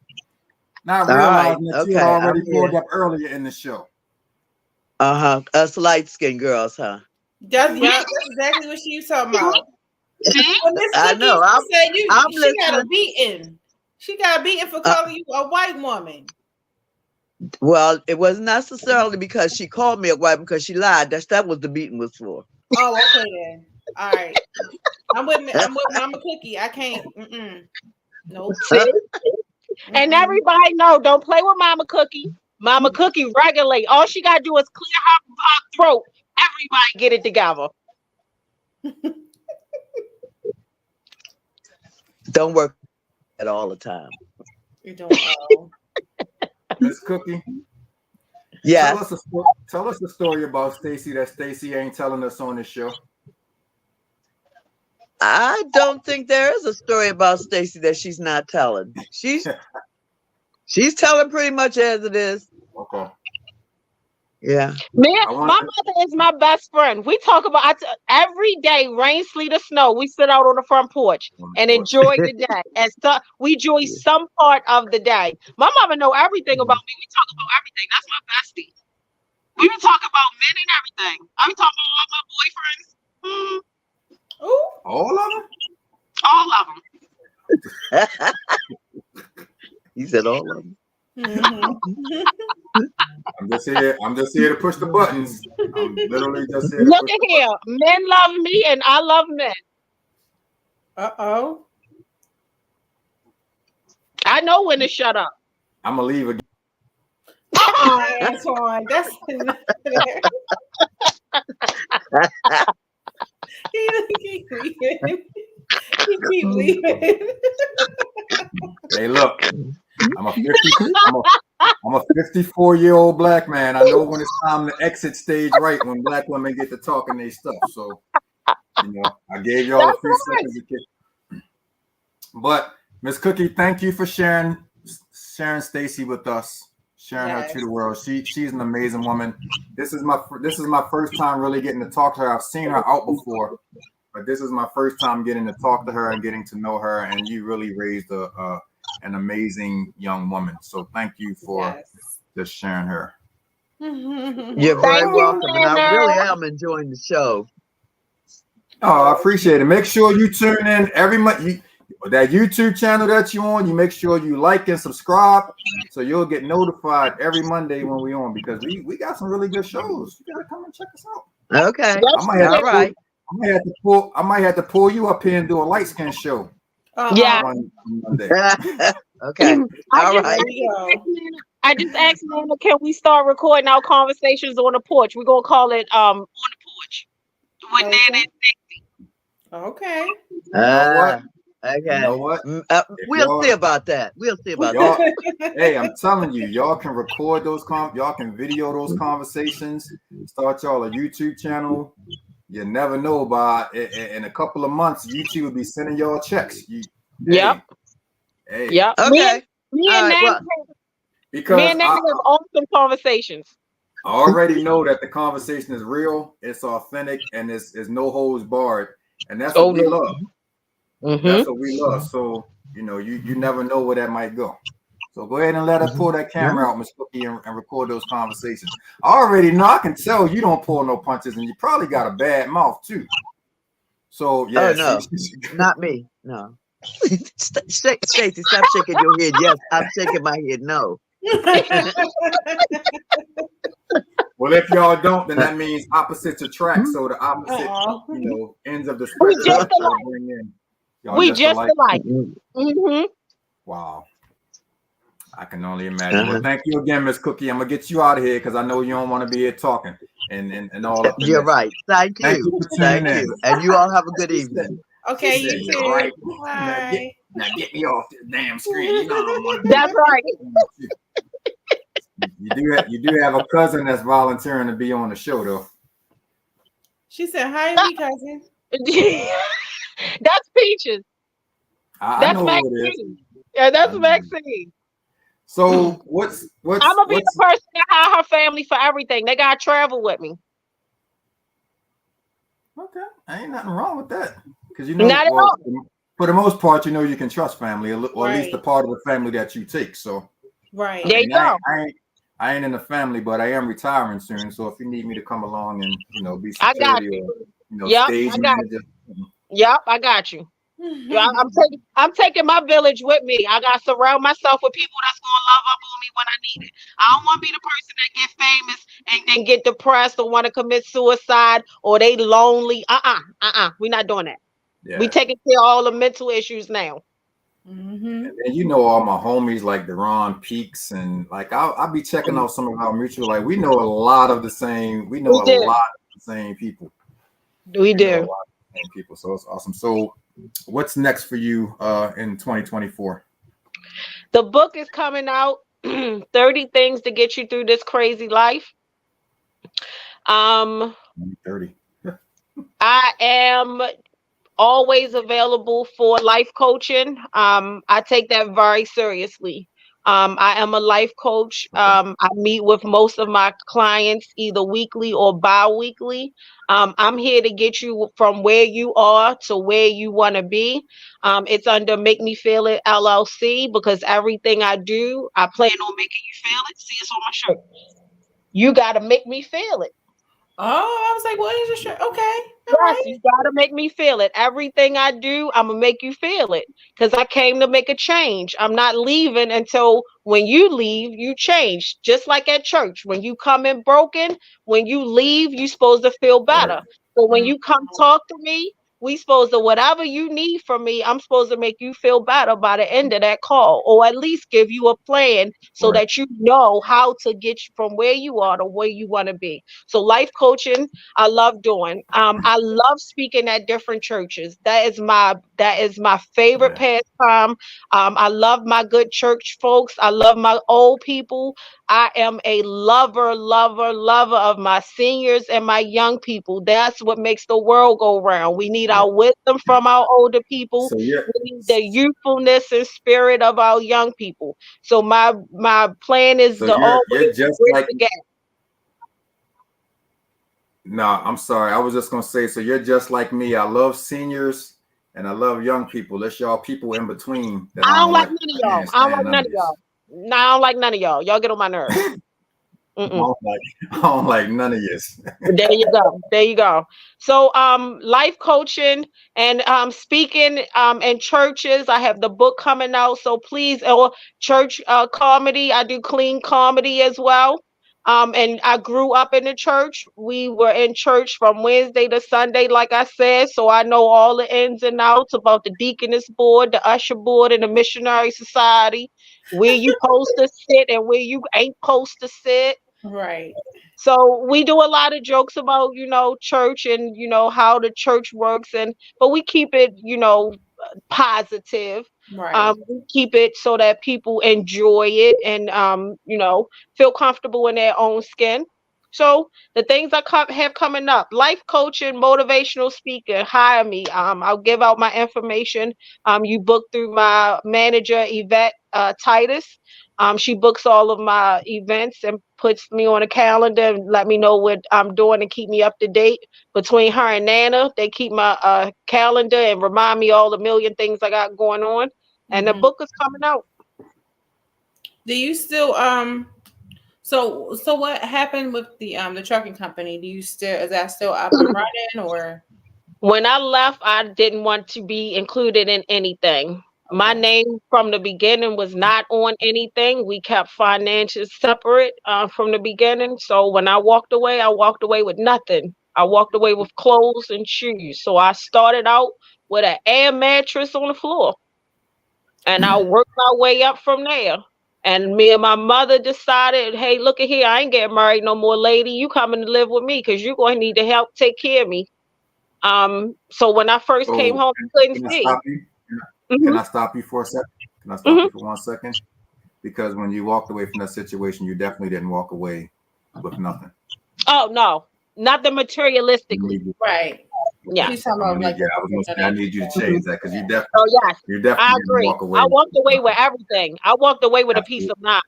Not realizing that you had already pulled up earlier in the show. Us light-skinned girls, huh? That's exactly what she was talking about. I know. She got a beating. She got beaten for calling you a white woman. Well, it wasn't necessarily because she called me a white woman, because she lied. That was the beating was for. Oh, okay then. All right. I'm with Mama Cookie. I can't. Nope. And everybody know, don't play with Mama Cookie. Mama Cookie regulate. All she gotta do is clear her throat. Everybody get it together. Don't work at all the time. You don't know. Miss Cookie. Yeah. Tell us the story about Stacy that Stacy ain't telling us on this show. I don't think there is a story about Stacy that she's not telling. She's telling pretty much as it is. Okay. Yeah. Man, my mother is my best friend. We talk about every day, rain, sleet, or snow. We sit out on the front porch and enjoy the day. And so we enjoy some part of the day. My mama know everything about me. We talk about everything. That's my bestie. We even talk about men and everything. I be talking about all my boyfriends. Ooh. All of them? All of them. You said all of them. I'm just here to push the buttons. I'm literally just here. Look at here. Men love me and I love men. Uh-oh. I know when to shut up. I'm gonna leave again. Antoine, that's he keep leaving. Hey, look. I'm a I'm a 54-year-old black man. I know when it's time to exit stage right when black women get to talking their stuff. So, I gave y'all a few seconds to kick. But Miss Cookie, thank you for sharing Stacy with us, sharing her to the world. She's an amazing woman. This is my first time really getting to talk to her. I've seen her out before, but this is my first time getting to talk to her and getting to know her. And you really raised an amazing young woman. So thank you for just sharing her. You're very welcome. And I really am enjoying the show. Oh, I appreciate it. Make sure you tune in every month. That YouTube channel that you're on, you make sure you like and subscribe so you'll get notified every Monday when we're on, because we got some really good shows. You gotta come and check us out. Okay. I might have to pull you up here and do a light skin show. Yeah. On Monday. Okay. All right. I just asked Nana, can we start recording our conversations on the porch? We're gonna call it on the porch with Nana and Stacy. Okay. Okay. You know what? We'll see about that. Hey, I'm telling you, y'all can record those y'all can video those conversations. Start y'all a YouTube channel. You never know, in a couple of months, YouTube will be sending y'all checks. Yep. Okay. Me and Nana have awesome conversations. I already know that the conversation is real, it's authentic, and it's no holds barred, and that's what we love. That's what we love. So you never know where that might go. So go ahead and let us pull that camera out, Miss Cookie, and record those conversations. I already know. I can tell you don't pull no punches, and you probably got a bad mouth too. So yeah. Oh no, not me. No. Stacy, stop shaking your head. Yes, I'm shaking my head. No. Well, if y'all don't, then that means opposites attract. So the opposite, ends of the spectrum. We just alike. Wow. I can only imagine. Well, thank you again, Miss Cookie. I'm gonna get you out of here because I know you don't want to be here talking and all of that. You're right. Thank you. Thank you. And you all have a good evening. Okay, you too. Right. Bye. Now get me off this damn screen. You know I don't want to. That's right. You do have a cousin that's volunteering to be on the show, though. She said, "Hi, me cousin." That's Peaches. I know who it is. Yeah, that's Maxine. So what's I'm gonna be the person that hire her family for everything. They gotta travel with me. Okay, ain't nothing wrong with that, because Not at all. For the most part, you can trust family, or at least the part of the family that you take. So right, there you go. I ain't in the family, but I am retiring soon. So if you need me to come along and be security, I got you. Stage manager. Yep, I got you. Yeah, I'm taking my village with me. I got to surround myself with people that's gonna love up on me when I need it. I don't want to be the person that get famous and then get depressed or want to commit suicide or they lonely. We're not doing that. Yeah. We taking care of all the mental issues now. And then all my homies like Deron Peaks, and like I'll be checking out some of our mutual. Like we know a lot of the same. We know a lot of the same people. We do. A lot of the same people. So it's awesome. So what's next for you in 2024? The book is coming out. 30 things to get you through this crazy life. 30. I am always available for life coaching. I take that very seriously. I am a life coach. I meet with most of my clients either weekly or bi-weekly. I'm here to get you from where you are to where you want to be. It's under Make Me Feel It LLC because everything I do, I plan on making you feel it. See, it's on my shirt. You got to make me feel it. Oh, I was like, what is your shirt? Okay. Yes, you gotta make me feel it. Everything I do, I'm gonna make you feel it. Because I came to make a change. I'm not leaving until when you leave, you change. Just like at church. When you come in broken, when you leave, you're supposed to feel better. So when you come talk to me, we supposed to, whatever you need from me, I'm supposed to make you feel better by the end of that call, or at least give you a plan so Right. that you know how to get you from where you are to where you want to be. So life coaching, I love doing. I love speaking at different churches. That is my favorite Yeah. pastime. I love my good church folks. I love my old people. I am a lover, lover, lover of my seniors and my young people. That's what makes the world go round. We need Yeah. our wisdom from our older people. So yeah. We need the youthfulness and spirit of our young people. So my plan is So to always you're just bridge like the gap. no, I'm sorry. I was just gonna say, so you're just like me. I love seniors and I love young people. It's y'all people in between that I I don't don't like like. none of I y'all. can't I don't stand like none none of of this. y'all. No, I don't like none of y'all. Y'all get on my nerves. I Mm-mm. don't like I don't like none of this. There you go. There you go. So life coaching and speaking in churches. I have the book coming out. So please, or church comedy. I do clean comedy as well. And I grew up in the church. We were in church from Wednesday to Sunday, like I said. So I know all the ins and outs about the deaconess board, the usher board, and the missionary society, where you supposed to sit and where you ain't supposed to sit. Right. So we do a lot of jokes about, church and, how the church works, but we keep it, positive. Right. We keep it so that people enjoy it and, feel comfortable in their own skin. So the things I have coming up, life coaching, motivational speaker, hire me. I'll give out my information. You book through my manager, Yvette Titus. She books all of my events and puts me on a calendar and let me know what I'm doing and keep me up to date. Between her and Nana, they keep my calendar and remind me all the million things I got going on. And the Mhm. book is coming out. Do you still so what happened with the trucking company? Do you still is that still up and running or When I left, I didn't want to be included in anything. My okay. name from the beginning was not on anything. We kept finances separate from the beginning. So when I walked away with nothing. I walked away with clothes and shoes. So I started out with an air mattress on the floor, and I worked my way up from there. And me and my mother decided, hey, look at here, I ain't getting married no more, lady. You coming to live with me because you're going to need to help take care of me. So when I first came So home, I couldn't can I see. stop you? Can Hmm. I stop you for a second? Can I stop Hmm. you for 1 second? Because when you walked away from that situation, you definitely didn't walk away with nothing. Oh no, nothing I materialistically. need you. Right. Yeah. Okay. She's talking I'm gonna about need like you. the I was gonna say I need you to Mhm. change that because Oh yes, you I definitely didn't agree. walk away I walked with away with nothing. everything. I walked away with a piece Absolutely. of mind.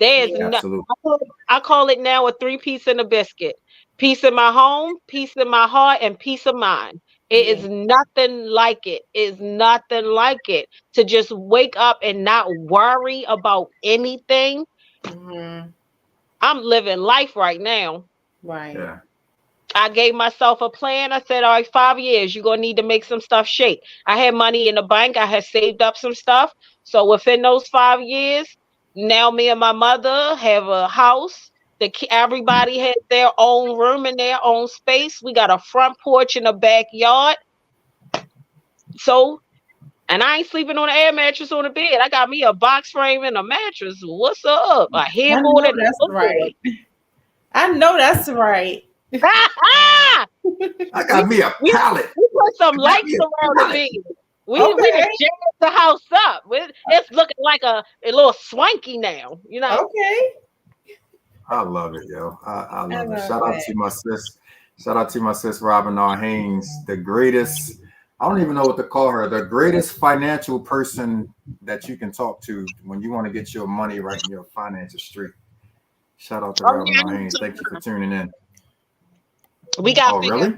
There's yeah. no, Absolutely. I call it now a three-piece in a biscuit. Peace in my home, peace in my heart, and peace of mind. It Yeah. is nothing like it. It's nothing like it to just wake up and not worry about anything. Hmm. I'm living life right now. Right. Yeah. I gave myself a plan. I said, all right, 5 years, you're going to need to make some stuff shake. I had money in the bank. I had saved up some stuff. So within those 5 years, now me and my mother have a house. Everybody has their own room and their own space. We got a front porch in the backyard. So, and I ain't sleeping on an air mattress on the bed. I got me a box frame and a mattress. What's up? A I headboard know and a that's footboard. right. I know that's right. I we got me a we pallet. we put some I got lights me a around the pallet. bed. We just Okay. jazzed the house up. It's looking like a little swanky now, you know. Okay. I love it, yo. I I love it. love Shout out that. to my sis. Shout out to my sis Robin R. Haynes, the greatest. I don't even know what to call her. The greatest financial person that you can talk to when you want to get your money right and your finances straight. Shout out to Oh Robin yeah, R. Haynes. Thank you for tuning in. we got Oh, to figure out really?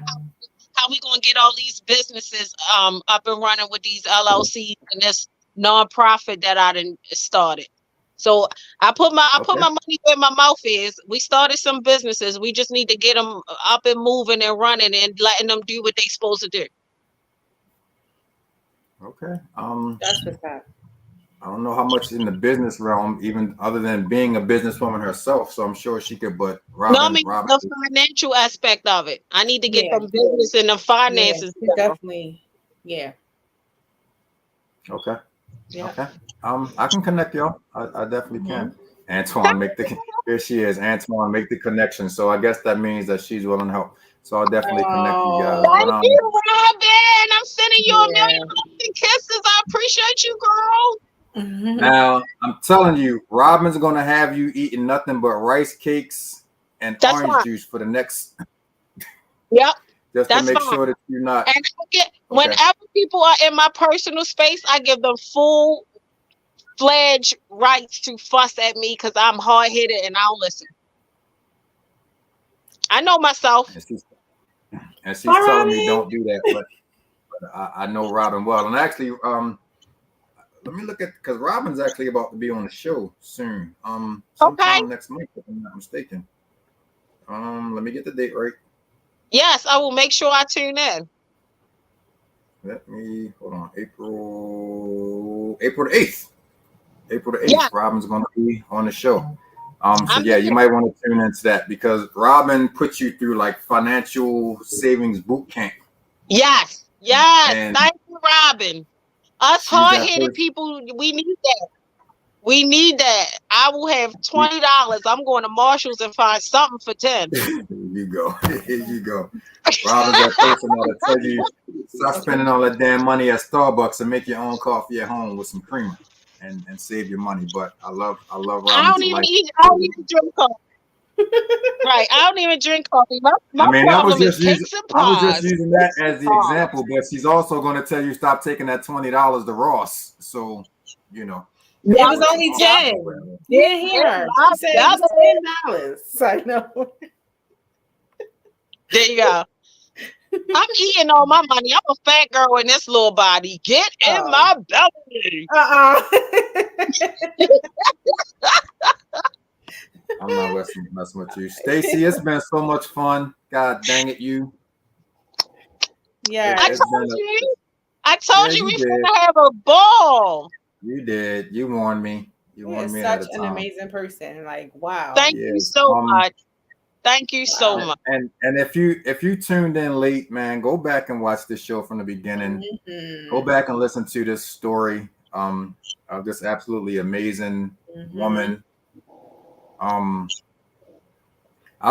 how we gonna get all these businesses up and running with these LLCs and this nonprofit that I done started. So I put Okay. my money where my mouth is. We started some businesses. We just need to get them up and moving and running and letting them do what they supposed to do. Okay. That's what's up. I don't know how much in the business realm, even other than being a businesswoman herself. So I'm sure she could. But No, I Robin, mean Robin, the financial aspect of it. I need to get Yeah. them business and the Yeah, finances she down. definitely. Yeah. okay, Yeah. okay. I can connect y'all. I definitely can. Mhm. Antoine, make the here she is. Antoine, make the connection. So I guess that means that she's willing to help. So I'll definitely connect you guys. Oh. But Thank you, Robin. I'm sending you a Yeah. million hugs and kisses. I appreciate you, girl. now I'm telling you, Robin's gonna have you eating nothing but rice cakes and That's orange fine. juice for the next, Yep, just to that's make fine. sure that you're not. And I get Okay. whenever people are in my personal space, I give them full-fledged rights to fuss at me because I'm hard-headed and I don't listen. I know myself. And she's Hi, telling me Robin. don't do that, but I know Robin well. And actually, let me look at because Robin's actually about to be on the show soon. Okay. Sometime next month, if I'm not mistaken. Let me get the date right. Yes, I will make sure I tune in. Let me hold on. April the 8th. April the 8th. Yeah. Robin's gonna be on the show. So I'm yeah, in. you might want to tune into that because Robin puts you through like financial savings boot camp. Yes, yes. And Thank you, Robin. Us she's that hard-headed person. people, we need that. We need that. I will have $20. I'm going to Marshall's and find something for 10. Here you go. Here you go. Robin's that person that'll tell you stop spending all that damn money at Starbucks and make your own coffee at home with some creamer and save your money. But I love I Robin's don't even life. eat. I don't even drink coffee. Right. I don't even drink coffee. My I mean, problem is cakes and I was just pies. using that as the example, but she's also going to tell you stop taking that $20 to Ross. So, you know. It Yeah. was only Yeah. 10. You didn't hear her. She said Yeah. it was $10. I know. There you go. I'm eating all my money. I'm a fat girl in this little body. Get in my belly. I'm not messing with you. Stacy, it's been so much fun. God dang it, you. Yeah. I told you we did. finna have a ball. You did. You warned me. You He warned is me ahead such of an time. amazing person. Like, wow. Thank you so much. Thank you so much. And if you tuned in late, man, go back and watch this show from the beginning. Go back and listen to this story of this absolutely amazing woman. I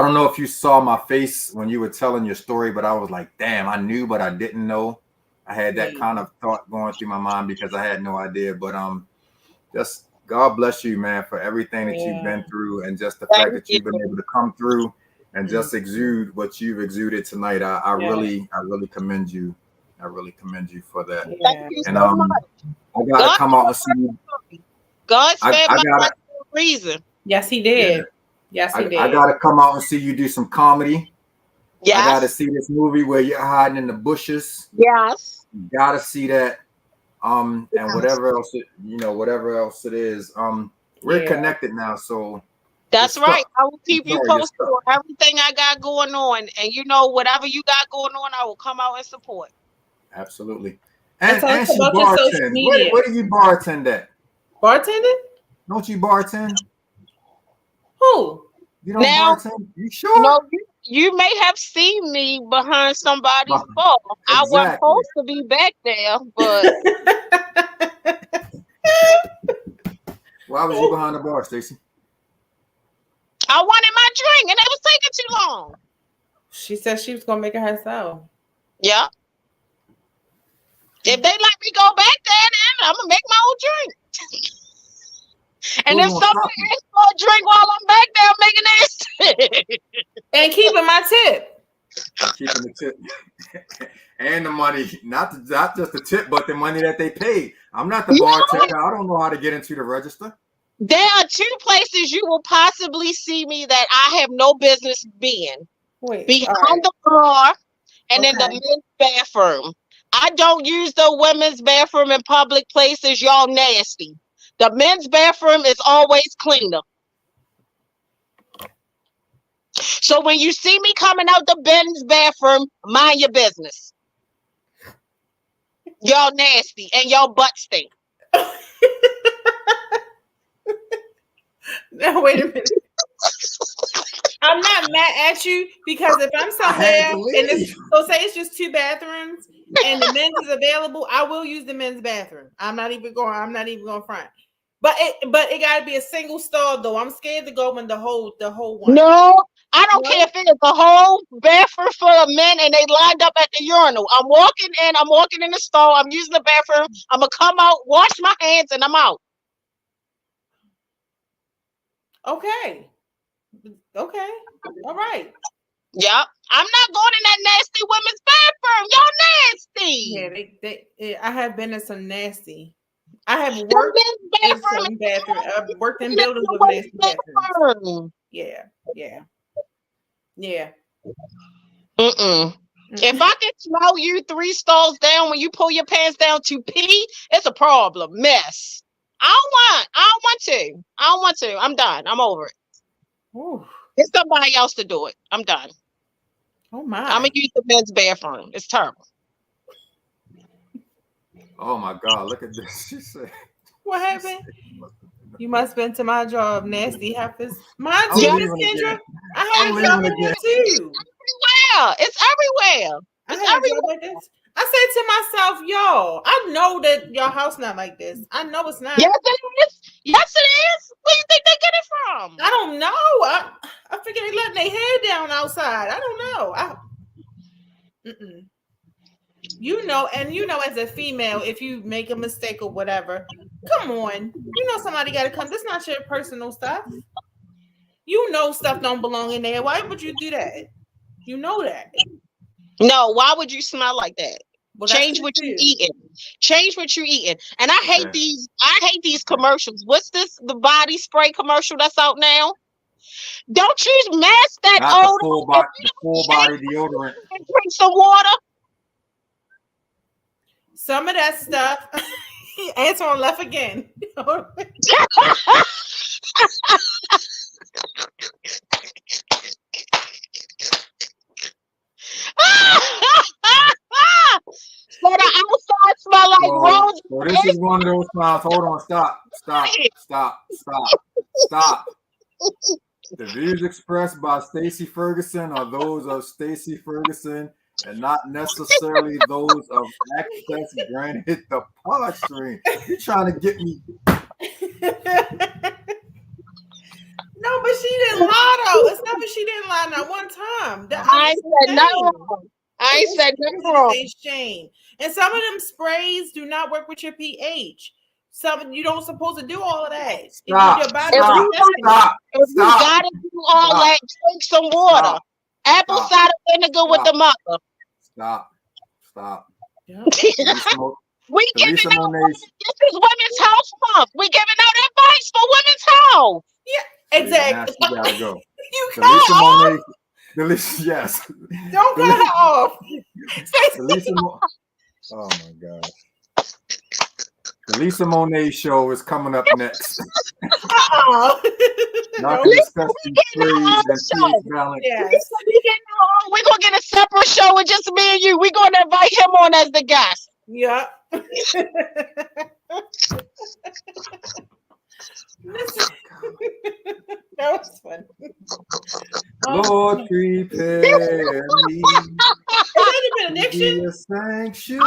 don't know if you saw my face when you were telling your story, but I was like, damn, I knew, but I didn't know. I had that kind of thought going through my mind because I had no idea. But just God bless you, man, for everything that you've been through and just the fact that you've been able to come through and just exude what you've exuded tonight. I really commend you. I really commend you for that. Thank you And so much. I gotta come out and see you. God spared my life for a reason. Yes, he did. Yes, he did. I gotta come out and see you do some comedy. Yes. I gotta see this movie where you're hiding in the bushes. Yes. Gotta see that. And whatever else it is. We're connected now, so that's right. I will keep you posted on everything I got going on. And whatever you got going on, I will come out and support. Absolutely. And she about your social media. Where do you bartend at? Bartending? Don't you bartend? Who? You don't bartend? You sure? No, you may have seen me behind somebody's bar. I wasn't supposed to be back there, but why was you behind the bar, Stacy? I wanted my drink and it was taking too long. She said she was gonna make it herself. Yeah. If they let me go back there, then I'm gonna make my own drink. And if somebody asks for a drink while I'm back there, I'm making that. And keeping my tip. Keeping the tip. And the money, not just the tip, but the money that they pay. I'm not the bartender. I don't know how to get into the register. There are two places you will possibly see me that I have no business being. Behind the bar and in the men's bathroom. I don't use the women's bathroom in public places. Y'all nasty. The men's bathroom is always cleaner. So when you see me coming out the men's bathroom, mind your business. Y'all nasty and y'all butt stink. No, wait a minute. I'm not mad at you because if I'm somewhere and so say it's just 2 bathrooms and the men's is available, I will use the men's bathroom. I'm not even going front. But it gotta be a single stall though. I'm scared to go in the whole one. No, I don't care if it's a whole bathroom full of men and they lined up at the urinal. I'm walking in the stall, I'm using the bathroom, I'm gonna come out, wash my hands, and I'm out. Okay. All right. Yep. I'm not going in that nasty women's bathroom. Y'all nasty. Yeah, I have been in some nasty. I have worked in some bathroom. I've worked in buildings with nasty bathrooms. Yeah. If I can smell you 3 stalls down when you pull your pants down to pee, it's a problem. Mess. I don't want to. I'm done. I'm over it. Ooh. Get somebody else to do it. I'm done. Oh my. I'm gonna use the men's bathroom. It's terrible. Oh my God, look at this. She said, what happened? You must have been to my job, nasty heifers. Mine too, Yeah. Miss Kendra. I had a job like that too. It's everywhere. I had a job like this. I said to myself, y'all, I know that your house not like this. I know it's not. Yes, it is. Yes, it is. Where you think they get it from? I don't know. I figure they letting their hair down outside. I don't know. You know, as a female, if you make a mistake or whatever, come on. You know somebody got to come. That's not your personal stuff. You know stuff don't belong in there. Why would you do that? You know that. No, why would you smell like that? Well, Change what you eating. Change what you eating. And I hate these commercials. What's this? The body spray commercial that's out now? Don't you mask that odor. The full body deodorant. Drink some water. Some of that stuff. Antoine left again. So the outside smell like rose. So this is one of those times. Hold on, stop. The views expressed by Stacy Ferguson are those of Stacy Ferguson and not necessarily those of Access Granted the Pod Stream. You trying to get me? No, but she didn't lie though. It's not that she didn't lie not one time. I said no. I said no. Shame. And some of them sprays do not work with your pH. Some you don't supposed to do all of that. Stop. If you gotta do all that, drink some water. Apple cider vinegar with the mother. Stop. Yeah. We giving out. This is Women's Health Month. We giving out advice for women's health. Yeah, exactly. Now she gotta go. You cut Delisa, yes. Don't cut her off. Oh my God. The Lisa Monet show is coming up next. Now can discuss these sprays and pH balance. Yes. We're gonna get a separate show with just me and you. We're gonna invite him on as the guest. Yep. That was fun. Lord, prepare me. Is that a benediction? A sanctuary.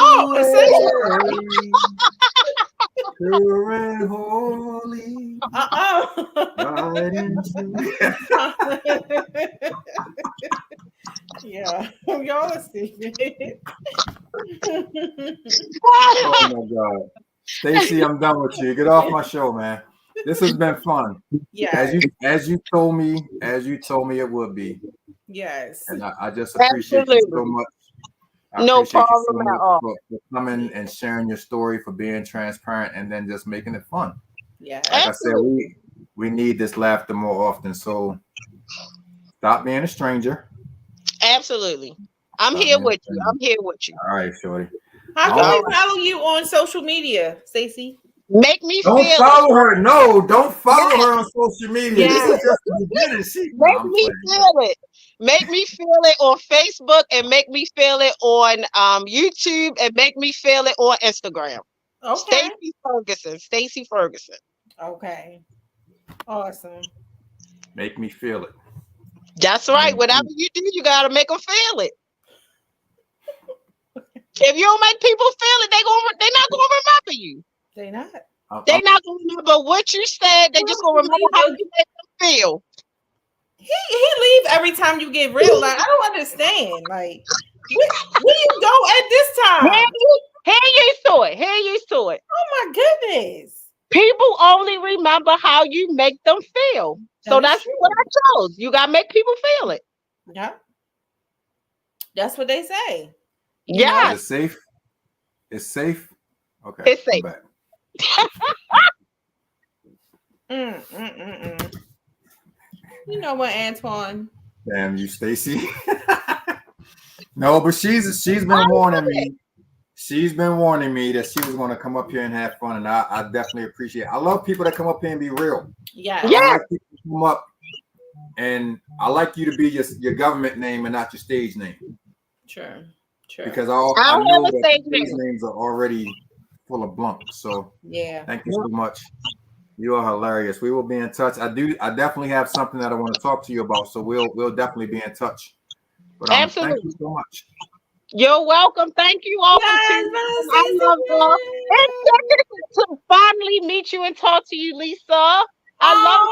Pure and holy. Right into Yeah. Y'all are stupid. Oh my God. Stacy, I'm done with you. Get off my show, man. This has been fun. Yeah. As you told me it would be. Yes. And I just appreciate you so much. No problem at all. For coming and sharing your story, for being transparent, and then just making it fun. Yeah. Like I said, we need this laughter more often. So stop being a stranger. Absolutely. I'm here with you. All right, shorty. How can we follow you on social media, Stacy? Make me don't feel follow her. No, don't follow her on social media. Yes. This is just the beginning. Make me feel it. Make me feel it on Facebook and make me feel it on YouTube and make me feel it on Instagram. Okay. Stacy Ferguson. Okay. Awesome. Make me feel it. That's right. Whatever you do, you gotta make them feel it. If you don't make people feel it, they're not gonna remember you. They not. They're not gonna remember what you said. They're just gonna remember how you made them feel. He leave every time you get real. Like, I don't understand. Like, where you go at this time? Here used to it. Here used to it. Oh my goodness. People only remember how you make them feel. So that's what I chose. You gotta make people feel it. Yeah. That's what they say. Yeah. Is it safe? It's safe. Okay. It's safe. You know what, Antoine? Damn you, Stacy. No, but she's been warning me. She's been warning me that she was going to come up here and have fun, and I definitely appreciate it. I love people that come up here and be real. Yeah. I like people to come up, and I like you to be your government name and not your stage name. Sure. Because I know that stage names are already full of blunk. So yeah. Thank you so much. You are hilarious. We will be in touch. I definitely have something that I want to talk to you about. So we'll definitely be in touch. But absolutely. Thank you so much. You're welcome. Thank you all for tuning in. I love y'all. It's to finally meet you and talk to you, Lisa. I love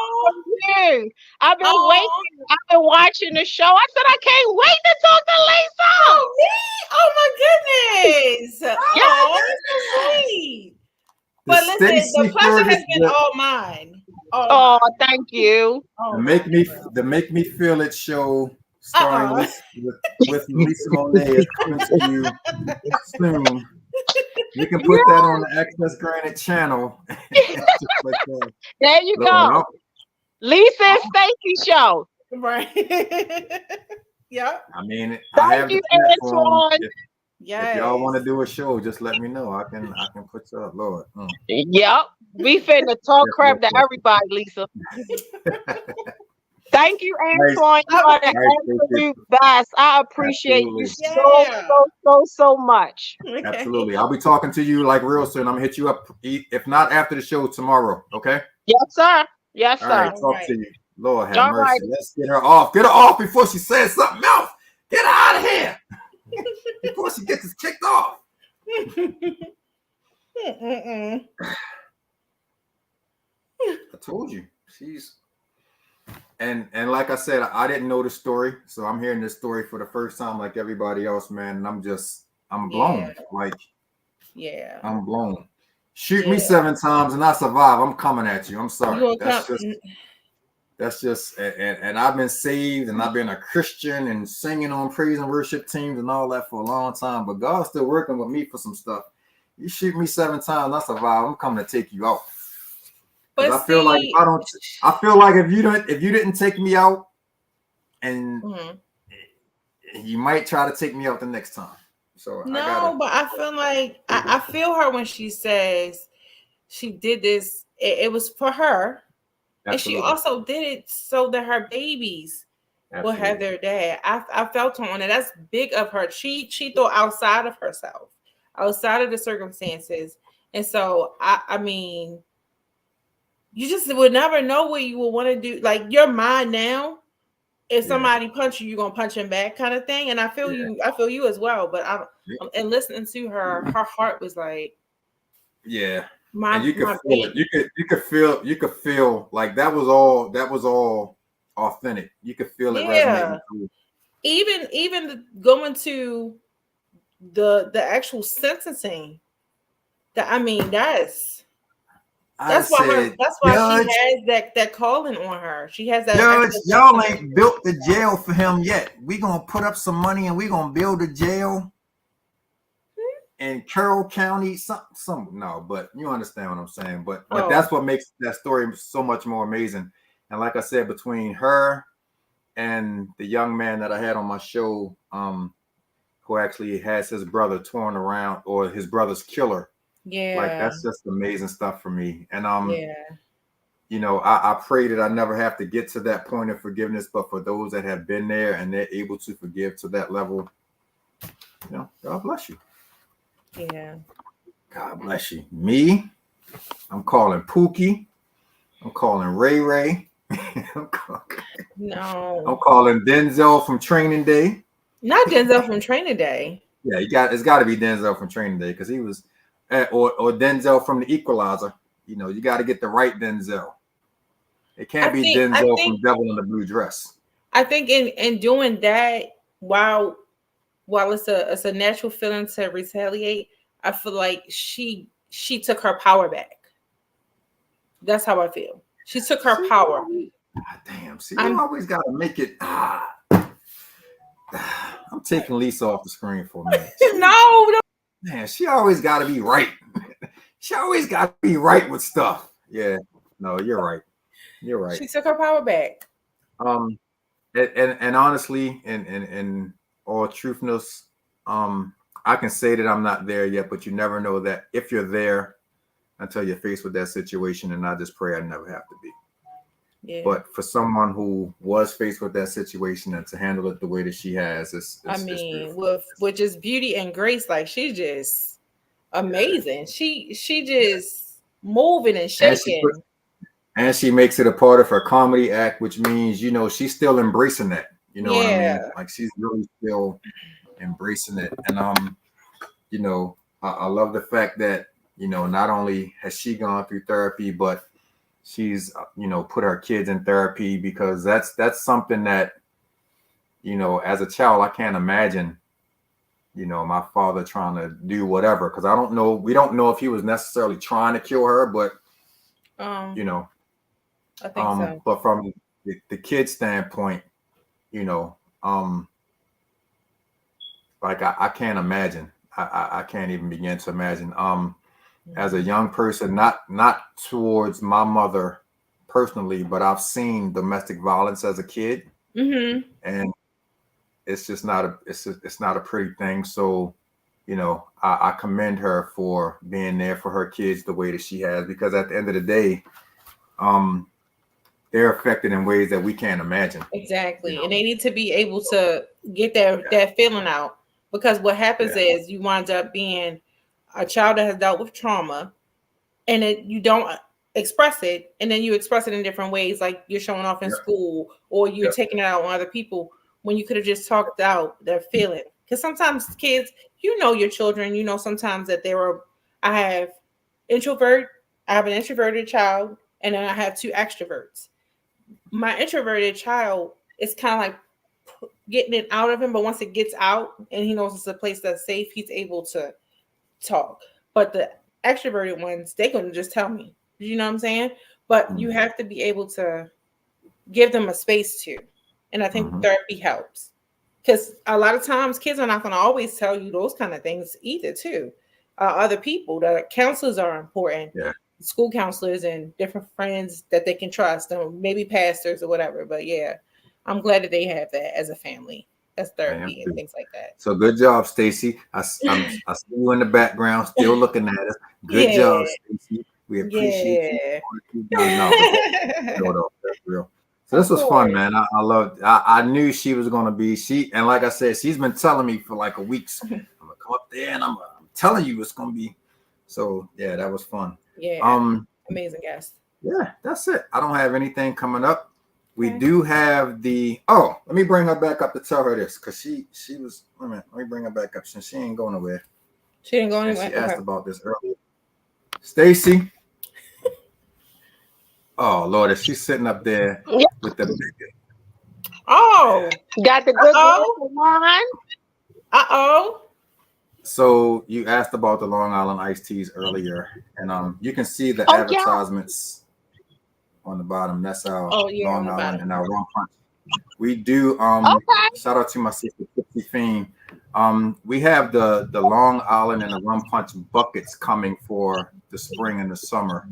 you. I've been waiting. I've been watching the show. I said I can't wait to talk to Lisa. Oh, me? Oh my goodness. Oh, that's so sweet. But listen, the pleasure has been all mine. Oh, thank you. The Make Me Feel It show starring with Lisa Monet is coming to you soon. You can put that on the Access Granted channel. Like there you go. Lisa and Stacy show. Right. Yeah. I mean, thank you, Antoine. If y'all want to do a show, just let me know. I can put you up, Lord. Yep. We finna talk crap to everybody, Lisa. Thank you, Antoine. You are the absolute best. I appreciate you so much. Okay. Absolutely. I'll be talking to you like real soon. I'm gonna hit you up, if not after the show, tomorrow. Okay? Yes, sir. Yes, sir. All right, talk to you. Lord have mercy. Right. Let's get her off. Get her off before she says something else. Get her out of here. Before she gets us kicked off. I told you. She's and like I said, I didn't know the story, so I'm hearing this story for the first time like everybody else, man, and I'm blown. I'm blown. Shoot me 7 times and I survive. I'm coming at you. I'm sorry. That's just and I've been saved and I've been a Christian and singing on praise and worship teams and all that for a long time, but God's still working with me for some stuff. You shoot me 7 times, I survive. I'm coming to take you out. But I feel like if you didn't take me out, and you might try to take me out the next time. So but I feel like I feel her when she says she did this. It was for her. Absolutely. And she also did it so that her babies will have their dad. I felt on it. That's big of her. She thought outside of herself, outside of the circumstances. And so I mean, you just would never know what you would want to do. Like, your mind now, if somebody punch you, you're gonna punch him back, kind of thing. And I feel you. I feel you as well. But and listening to her, her heart was like, and you could feel it. You could feel like that was all authentic. You could feel it resonating through. Even going to the actual sentencing. That's why she has that calling on her. She has that. Judge, y'all ain't built the jail for him yet. We gonna put up some money and we gonna build a jail in Carroll County. But you understand what I'm saying. But that's what makes that story so much more amazing. And like I said, between her and the young man that I had on my show, who actually has his brother torn around, or his brother's killer. Yeah, like that's just amazing stuff for me. And you know, I pray that I never have to get to that point of forgiveness, but for those that have been there and they're able to forgive to that level, you know, God bless you. Yeah, God bless you. Me, I'm calling Pookie, I'm calling Ray Ray, I'm No, calling Denzel from Training Day. not Denzel from Training Day. Yeah, it's got to be Denzel from Training Day because he was, or Denzel from The Equalizer. You know, you got to get the right Denzel. It can't be Denzel from Devil in the Blue Dress. I think in doing that, while it's a natural feeling to retaliate, I feel like she took her power back. That's how I feel. She took her power. Damn, see, you always got to make it. I'm taking Lisa off the screen for a minute. No. Man, she always got to be right. She always got to be right with stuff. Yeah, no, you're right. You're right. She took her power back. And honestly, in all truthness, I can say that I'm not there yet, but you never know that if you're there until you're faced with that situation. And I just pray I never have to be. Yeah. But for someone who was faced with that situation and to handle it the way that she has, it's with just beauty and grace, like she's just amazing. She just moving and shaking. And she makes it a part of her comedy act, which means, you know, she's still embracing that. You know what I mean? Like she's really still embracing it. And you know, I love the fact that, you know, not only has she gone through therapy, but she's, you know, put her kids in therapy, because that's something that, you know, as a child, I can't imagine, you know, my father trying to do whatever, because we don't know if he was necessarily trying to kill her, but you know, I think so. But from the kid's standpoint, you know, like I can't imagine. I can't even begin to imagine. As a young person, not towards my mother personally, but I've seen domestic violence as a kid, and it's just not a pretty thing. So, you know, I commend her for being there for her kids the way that she has, because at the end of the day, they're affected in ways that we can't imagine. Exactly, you know? And they need to be able to get that feeling out, because what happens is you wind up being a child that has dealt with trauma, and you don't express it, and then you express it in different ways, like you're showing off in school, or you're taking it out on other people, when you could have just talked out their feeling. Because sometimes kids, you know, your children, you know, sometimes that I have an introverted child, and then I have two extroverts. My introverted child is kind of like getting it out of him, but once it gets out and he knows it's a place that's safe, he's able to talk. But the extroverted ones, they're going to just tell me, you know what I'm saying? But you have to be able to give them a space to. And I think therapy helps, because a lot of times kids are not going to always tell you those kind of things either too. Other people, the counselors are important. Yeah. School counselors and different friends that they can trust, and maybe pastors or whatever. But yeah, I'm glad that they have that as a family, as therapy and things like that. So good job, Stacy. I see you in the background still looking at us. Good job, Stacy. We appreciate you. No, that's real. So this was fun, man. I loved. I knew she was gonna be and like I said, she's been telling me for like a week. I'm gonna come up there and I'm telling you it's gonna be. So yeah, that was fun. Yeah. Amazing guest. Yeah, that's it. I don't have anything coming up. We do have let me bring her back up to tell her this, because she was, wait a minute, let me bring her back up since she ain't going nowhere. She didn't go anywhere. She asked about this earlier. Stacy. Oh Lord, is she sitting up there with the big? Oh, got the good one. So you asked about the Long Island iced teas earlier, and you can see the advertisements on the bottom. That's our Long Island and our rum punch. We do shout out to my sister Tipsy Fiend. We have the Long Island and the rum punch buckets coming for the spring and the summer.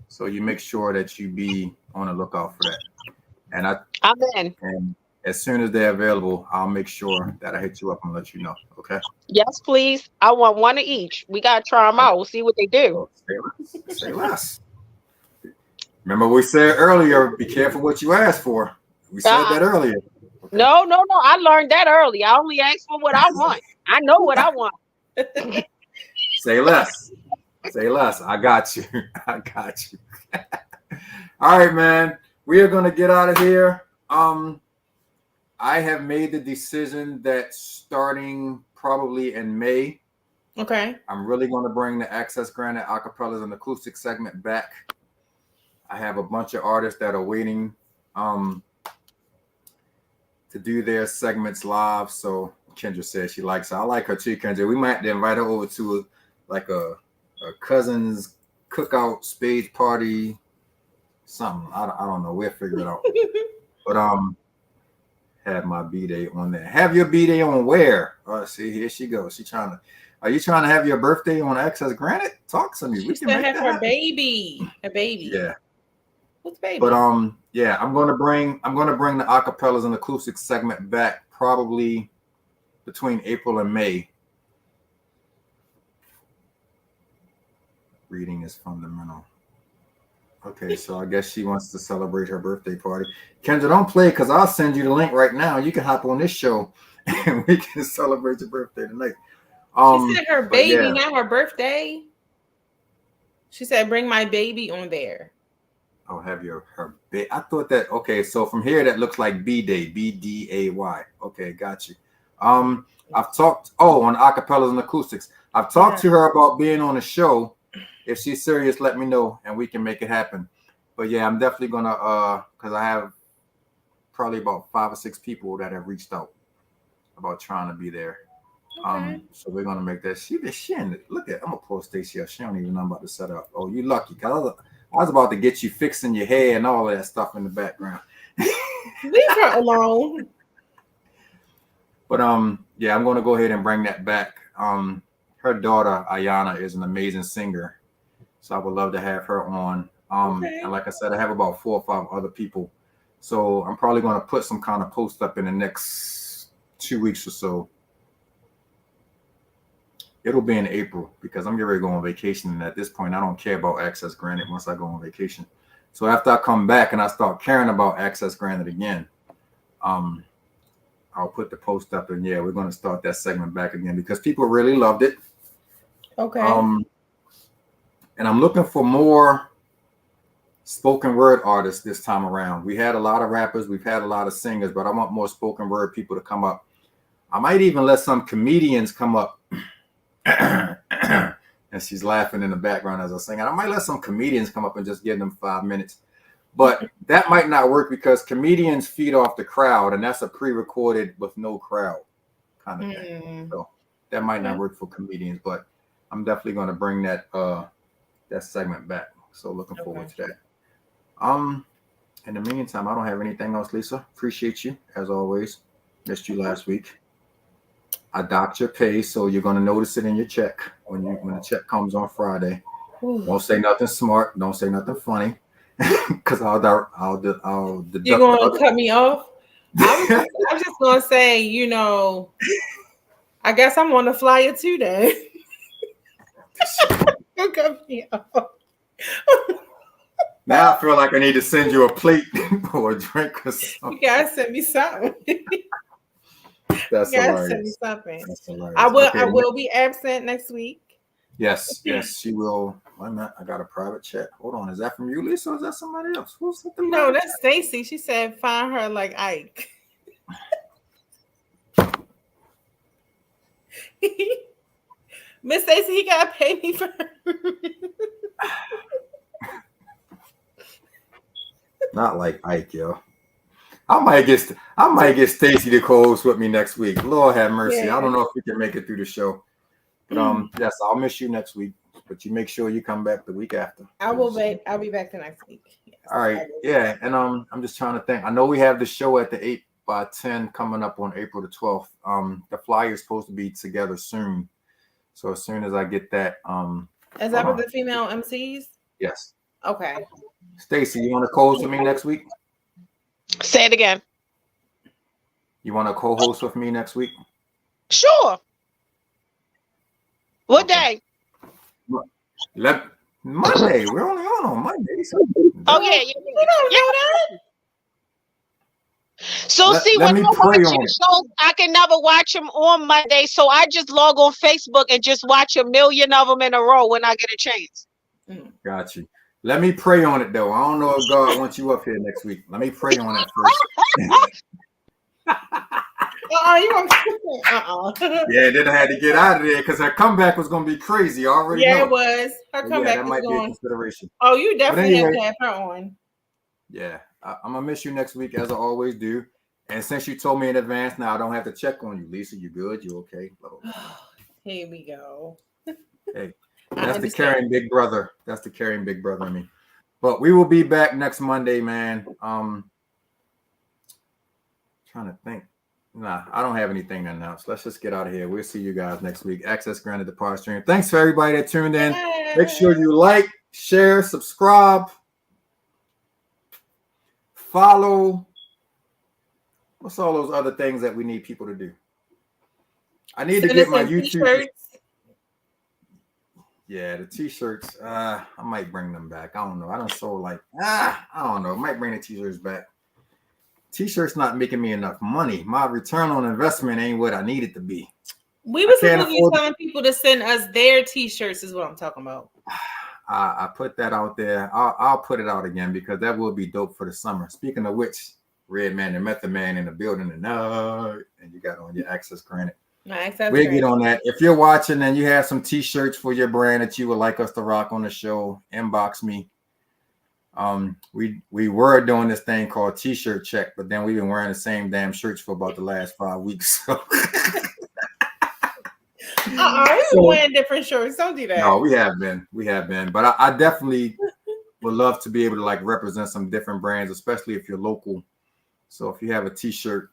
So you make sure that you be on the lookout for that. And I'm in. And as soon as they're available, I'll make sure that I hit you up and let you know. Okay. Yes, please. I want one of each. We gotta try them out. We'll see what they do. Say less. Remember we said earlier, be careful what you ask for. We said that earlier. Okay. No. I learned that early. I only asked for what I want. I know what I want. Say less. Say less. I got you. All right, man. we are gonna get out of here. I have made the decision that starting probably in May, Okay. I'm really going to bring the Access Granted acapellas and acoustic segment back. I have a bunch of artists that are waiting to do their segments live. So Kendra says she likes her. I like her too, Kendra. We might have to invite her over to a cousin's cookout, spades party, something. I don't know. We'll figure it out. But have my B-Day on there. Have your B-Day on where? Oh, see, here she goes. Are you trying to have your birthday on Access Granted? Talk to me. She still have her baby. A baby. Yeah. What's baby? But yeah, I'm gonna bring the acapellas and acoustic segment back probably between April and May. Reading is fundamental. Okay, so I guess she wants to celebrate her birthday party. Kendra, don't play because I'll send you the link right now. You can hop on this show and we can celebrate your birthday tonight. She said her baby, yeah. not her birthday. She said, "Bring my baby on there." Oh, have her baby. I thought that. Okay, so from here that looks like B-Day, BDAY. Okay, got you. I've talked. Oh, on acapellas and acoustics. I've talked to her about being on the show. If she's serious, let me know and we can make it happen. But yeah, I'm definitely gonna because I have probably about 5 or 6 people that have reached out about trying to be there. Okay. So we're gonna make that. She in it. Look at. I'm gonna post Stacy up. She don't even know I'm about to set up. Oh, you lucky. Cause I was about to get you fixing your hair and all of that stuff in the background. Leave her alone. But yeah, I'm gonna go ahead and bring that back. Her daughter Ayana is an amazing singer. So I would love to have her on. Okay. And like I said, I have about 4 or 5 other people. So I'm probably going to put some kind of post up in the next 2 weeks or so. It'll be in April because I'm getting ready to go on vacation. And at this point, I don't care about Access Granted once I go on vacation. So after I come back and I start caring about Access Granted again, I'll put the post up and yeah, we're going to start that segment back again because people really loved it. Okay. And I'm looking for more spoken word artists this time around. We had a lot of rappers, we've had a lot of singers, but I want more spoken word people to come up. I might even let some comedians come up. And she's laughing in the background as I sing. I might let some comedians come up and just give them 5 minutes. But that might not work because comedians feed off the crowd, and that's a pre-recorded with no crowd kind of thing. So that might not work for comedians, but I'm definitely going to bring that segment back. So looking forward to that. In the meantime, I don't have anything else, Lisa. Appreciate you as always. Missed you last week. I docked your pay, so you're going to notice it in your check when the check comes on Friday. Don't say nothing smart. Don't say nothing funny, because I'll deduct. You're going to cut me off? I'm just going to say, I guess I'm on the flyer too then. Don't cut me off. Now I feel like I need to send you a plate or a drink or something. You gotta send me something. That's hilarious. Send me something. That's hilarious. I will be absent next week. Yes, she will. Why not? I got a private chat. Hold on. Is that from you, Lisa, or is that somebody else? No, that's Stacy. She said find her like Ike. Miss Stacy, he gotta pay me for Not like Ike, yo. I might get Stacy to co-host with me next week. Lord have mercy. Yeah. I don't know if we can make it through the show. But yes, I'll miss you next week. But you make sure you come back the week after. I'll be back the next week. Yes, all right. Yeah. And I'm just trying to think. I know we have the show at the 8x10 coming up on April the 12th. The flyer is supposed to be together soon. So as soon as I get that, is that with the female MCs? Yes. Okay. Stacy, you want to co-host with me next week? Say it again. You want to co-host with me next week? Sure. What day? Monday. We're only on Monday. So oh yeah, you don't know that. So when I'm watching shows, I can never watch them on Monday. So I just log on Facebook and just watch 1 million of them in a row when I get a chance. Got you. Let me pray on it though. I don't know if God wants you up here next week. Let me pray on it first. You Yeah, then I had to get out of there because her comeback was gonna be crazy. I already Yeah, know. it was. Her But yeah, comeback that was might be a going. consideration. Oh, you But definitely have anyway, to have her on. yeah, I'm gonna miss you next week as I always do. And since you told me in advance, now I don't have to check on you, Lisa. You good? You okay? Blah, blah, blah. Here we go. Hey, I that's the understand. caring big brother. That's the caring big brother in me. But we will be back next Monday, man. Trying to think. Nah, I don't have anything to announce. Let's just get out of here. We'll see you guys next week. Access granted the pod stream. Thanks for everybody that tuned in. Make sure you like, share, subscribe, follow. What's all those other things that we need people to do? I need to Send get us my some YouTube. t-shirts. Yeah, the t-shirts. I might bring them back. I don't know. I don't sold like I don't know. Might bring the t-shirts back. T-shirts not making me enough money. My return on investment ain't what I need it to be. We were can't supposed to be afford- telling people to send us their t-shirts is what I'm talking about. I put that out there. I'll put it out again because that will be dope for the summer. Speaking of which, Red Man and Method Man in the building and you got on your access granted. We'll get on that. If you're watching and you have some t-shirts for your brand that you would like us to rock on the show, inbox me. We were doing this thing called t-shirt check, but then we've been wearing the same damn shirts for about the last 5 weeks. So. We're wearing different shirts. Don't do that. No, we have been. But I definitely would love to be able to like represent some different brands, especially if you're local. So if you have a t-shirt,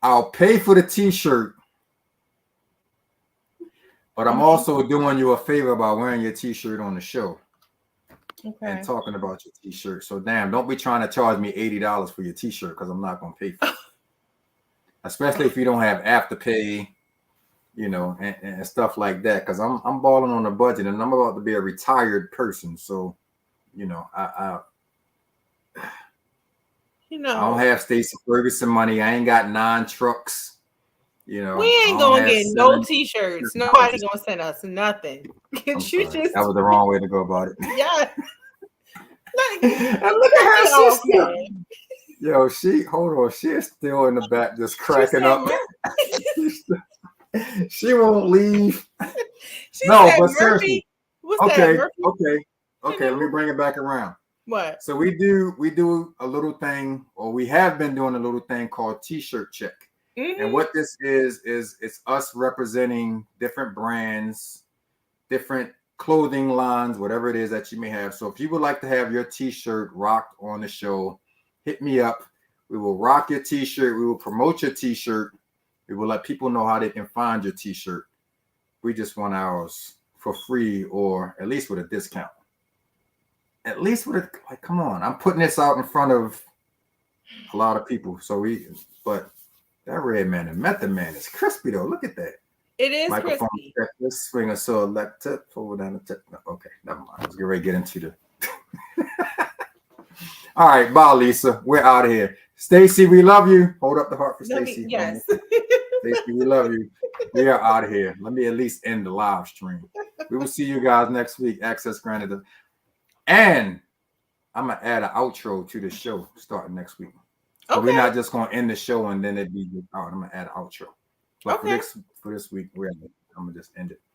I'll pay for the t-shirt. But I'm also doing you a favor by wearing your t-shirt on the show. Okay. And talking about your t-shirt. So damn, don't be trying to charge me $80 for your t-shirt because I'm not gonna pay for it. Especially if you don't have Afterpay, you know, and stuff like that. Because I'm balling on a budget and I'm about to be a retired person. So, you know, I don't have Stacy Ferguson money. I ain't got 9 trucks. You know, we ain't gonna get no t-shirts. Nobody gonna send us nothing. That was the wrong way to go about it. Yeah. Look at her sister. Yo, hold on. She's still in the back just cracking up. She won't leave. But seriously. Okay. Let me bring it back around. What? So we do a little thing, or we have been doing a little thing called t-shirt check. Mm-hmm. And what this is it's us representing different brands, different clothing lines, whatever it is that you may have. So if you would like to have your t-shirt rocked on the show, hit me up. We will rock your t-shirt. We will promote your t-shirt. We will let people know how they can find your t-shirt. We just want ours for free or at least with a discount. At least with come on. I'm putting this out in front of a lot of people. But that Red Man and Method Man is crispy though. Look at that. It is microphone crispy. Check this swinger so electric forward down the tip. Okay, never mind. Let's get ready to get into the. All right, bye, Lisa. We're out of here. Stacy, we love you. Hold up the heart for Stacy. Yes. Stacy, we love you. We are out of here. Let me at least end the live stream. We will see you guys next week. Access granted. And I'm gonna add an outro to the show starting next week. So we're not just gonna end the show and then it'd be I'm gonna add an outro. But for this week, I'm gonna just end it.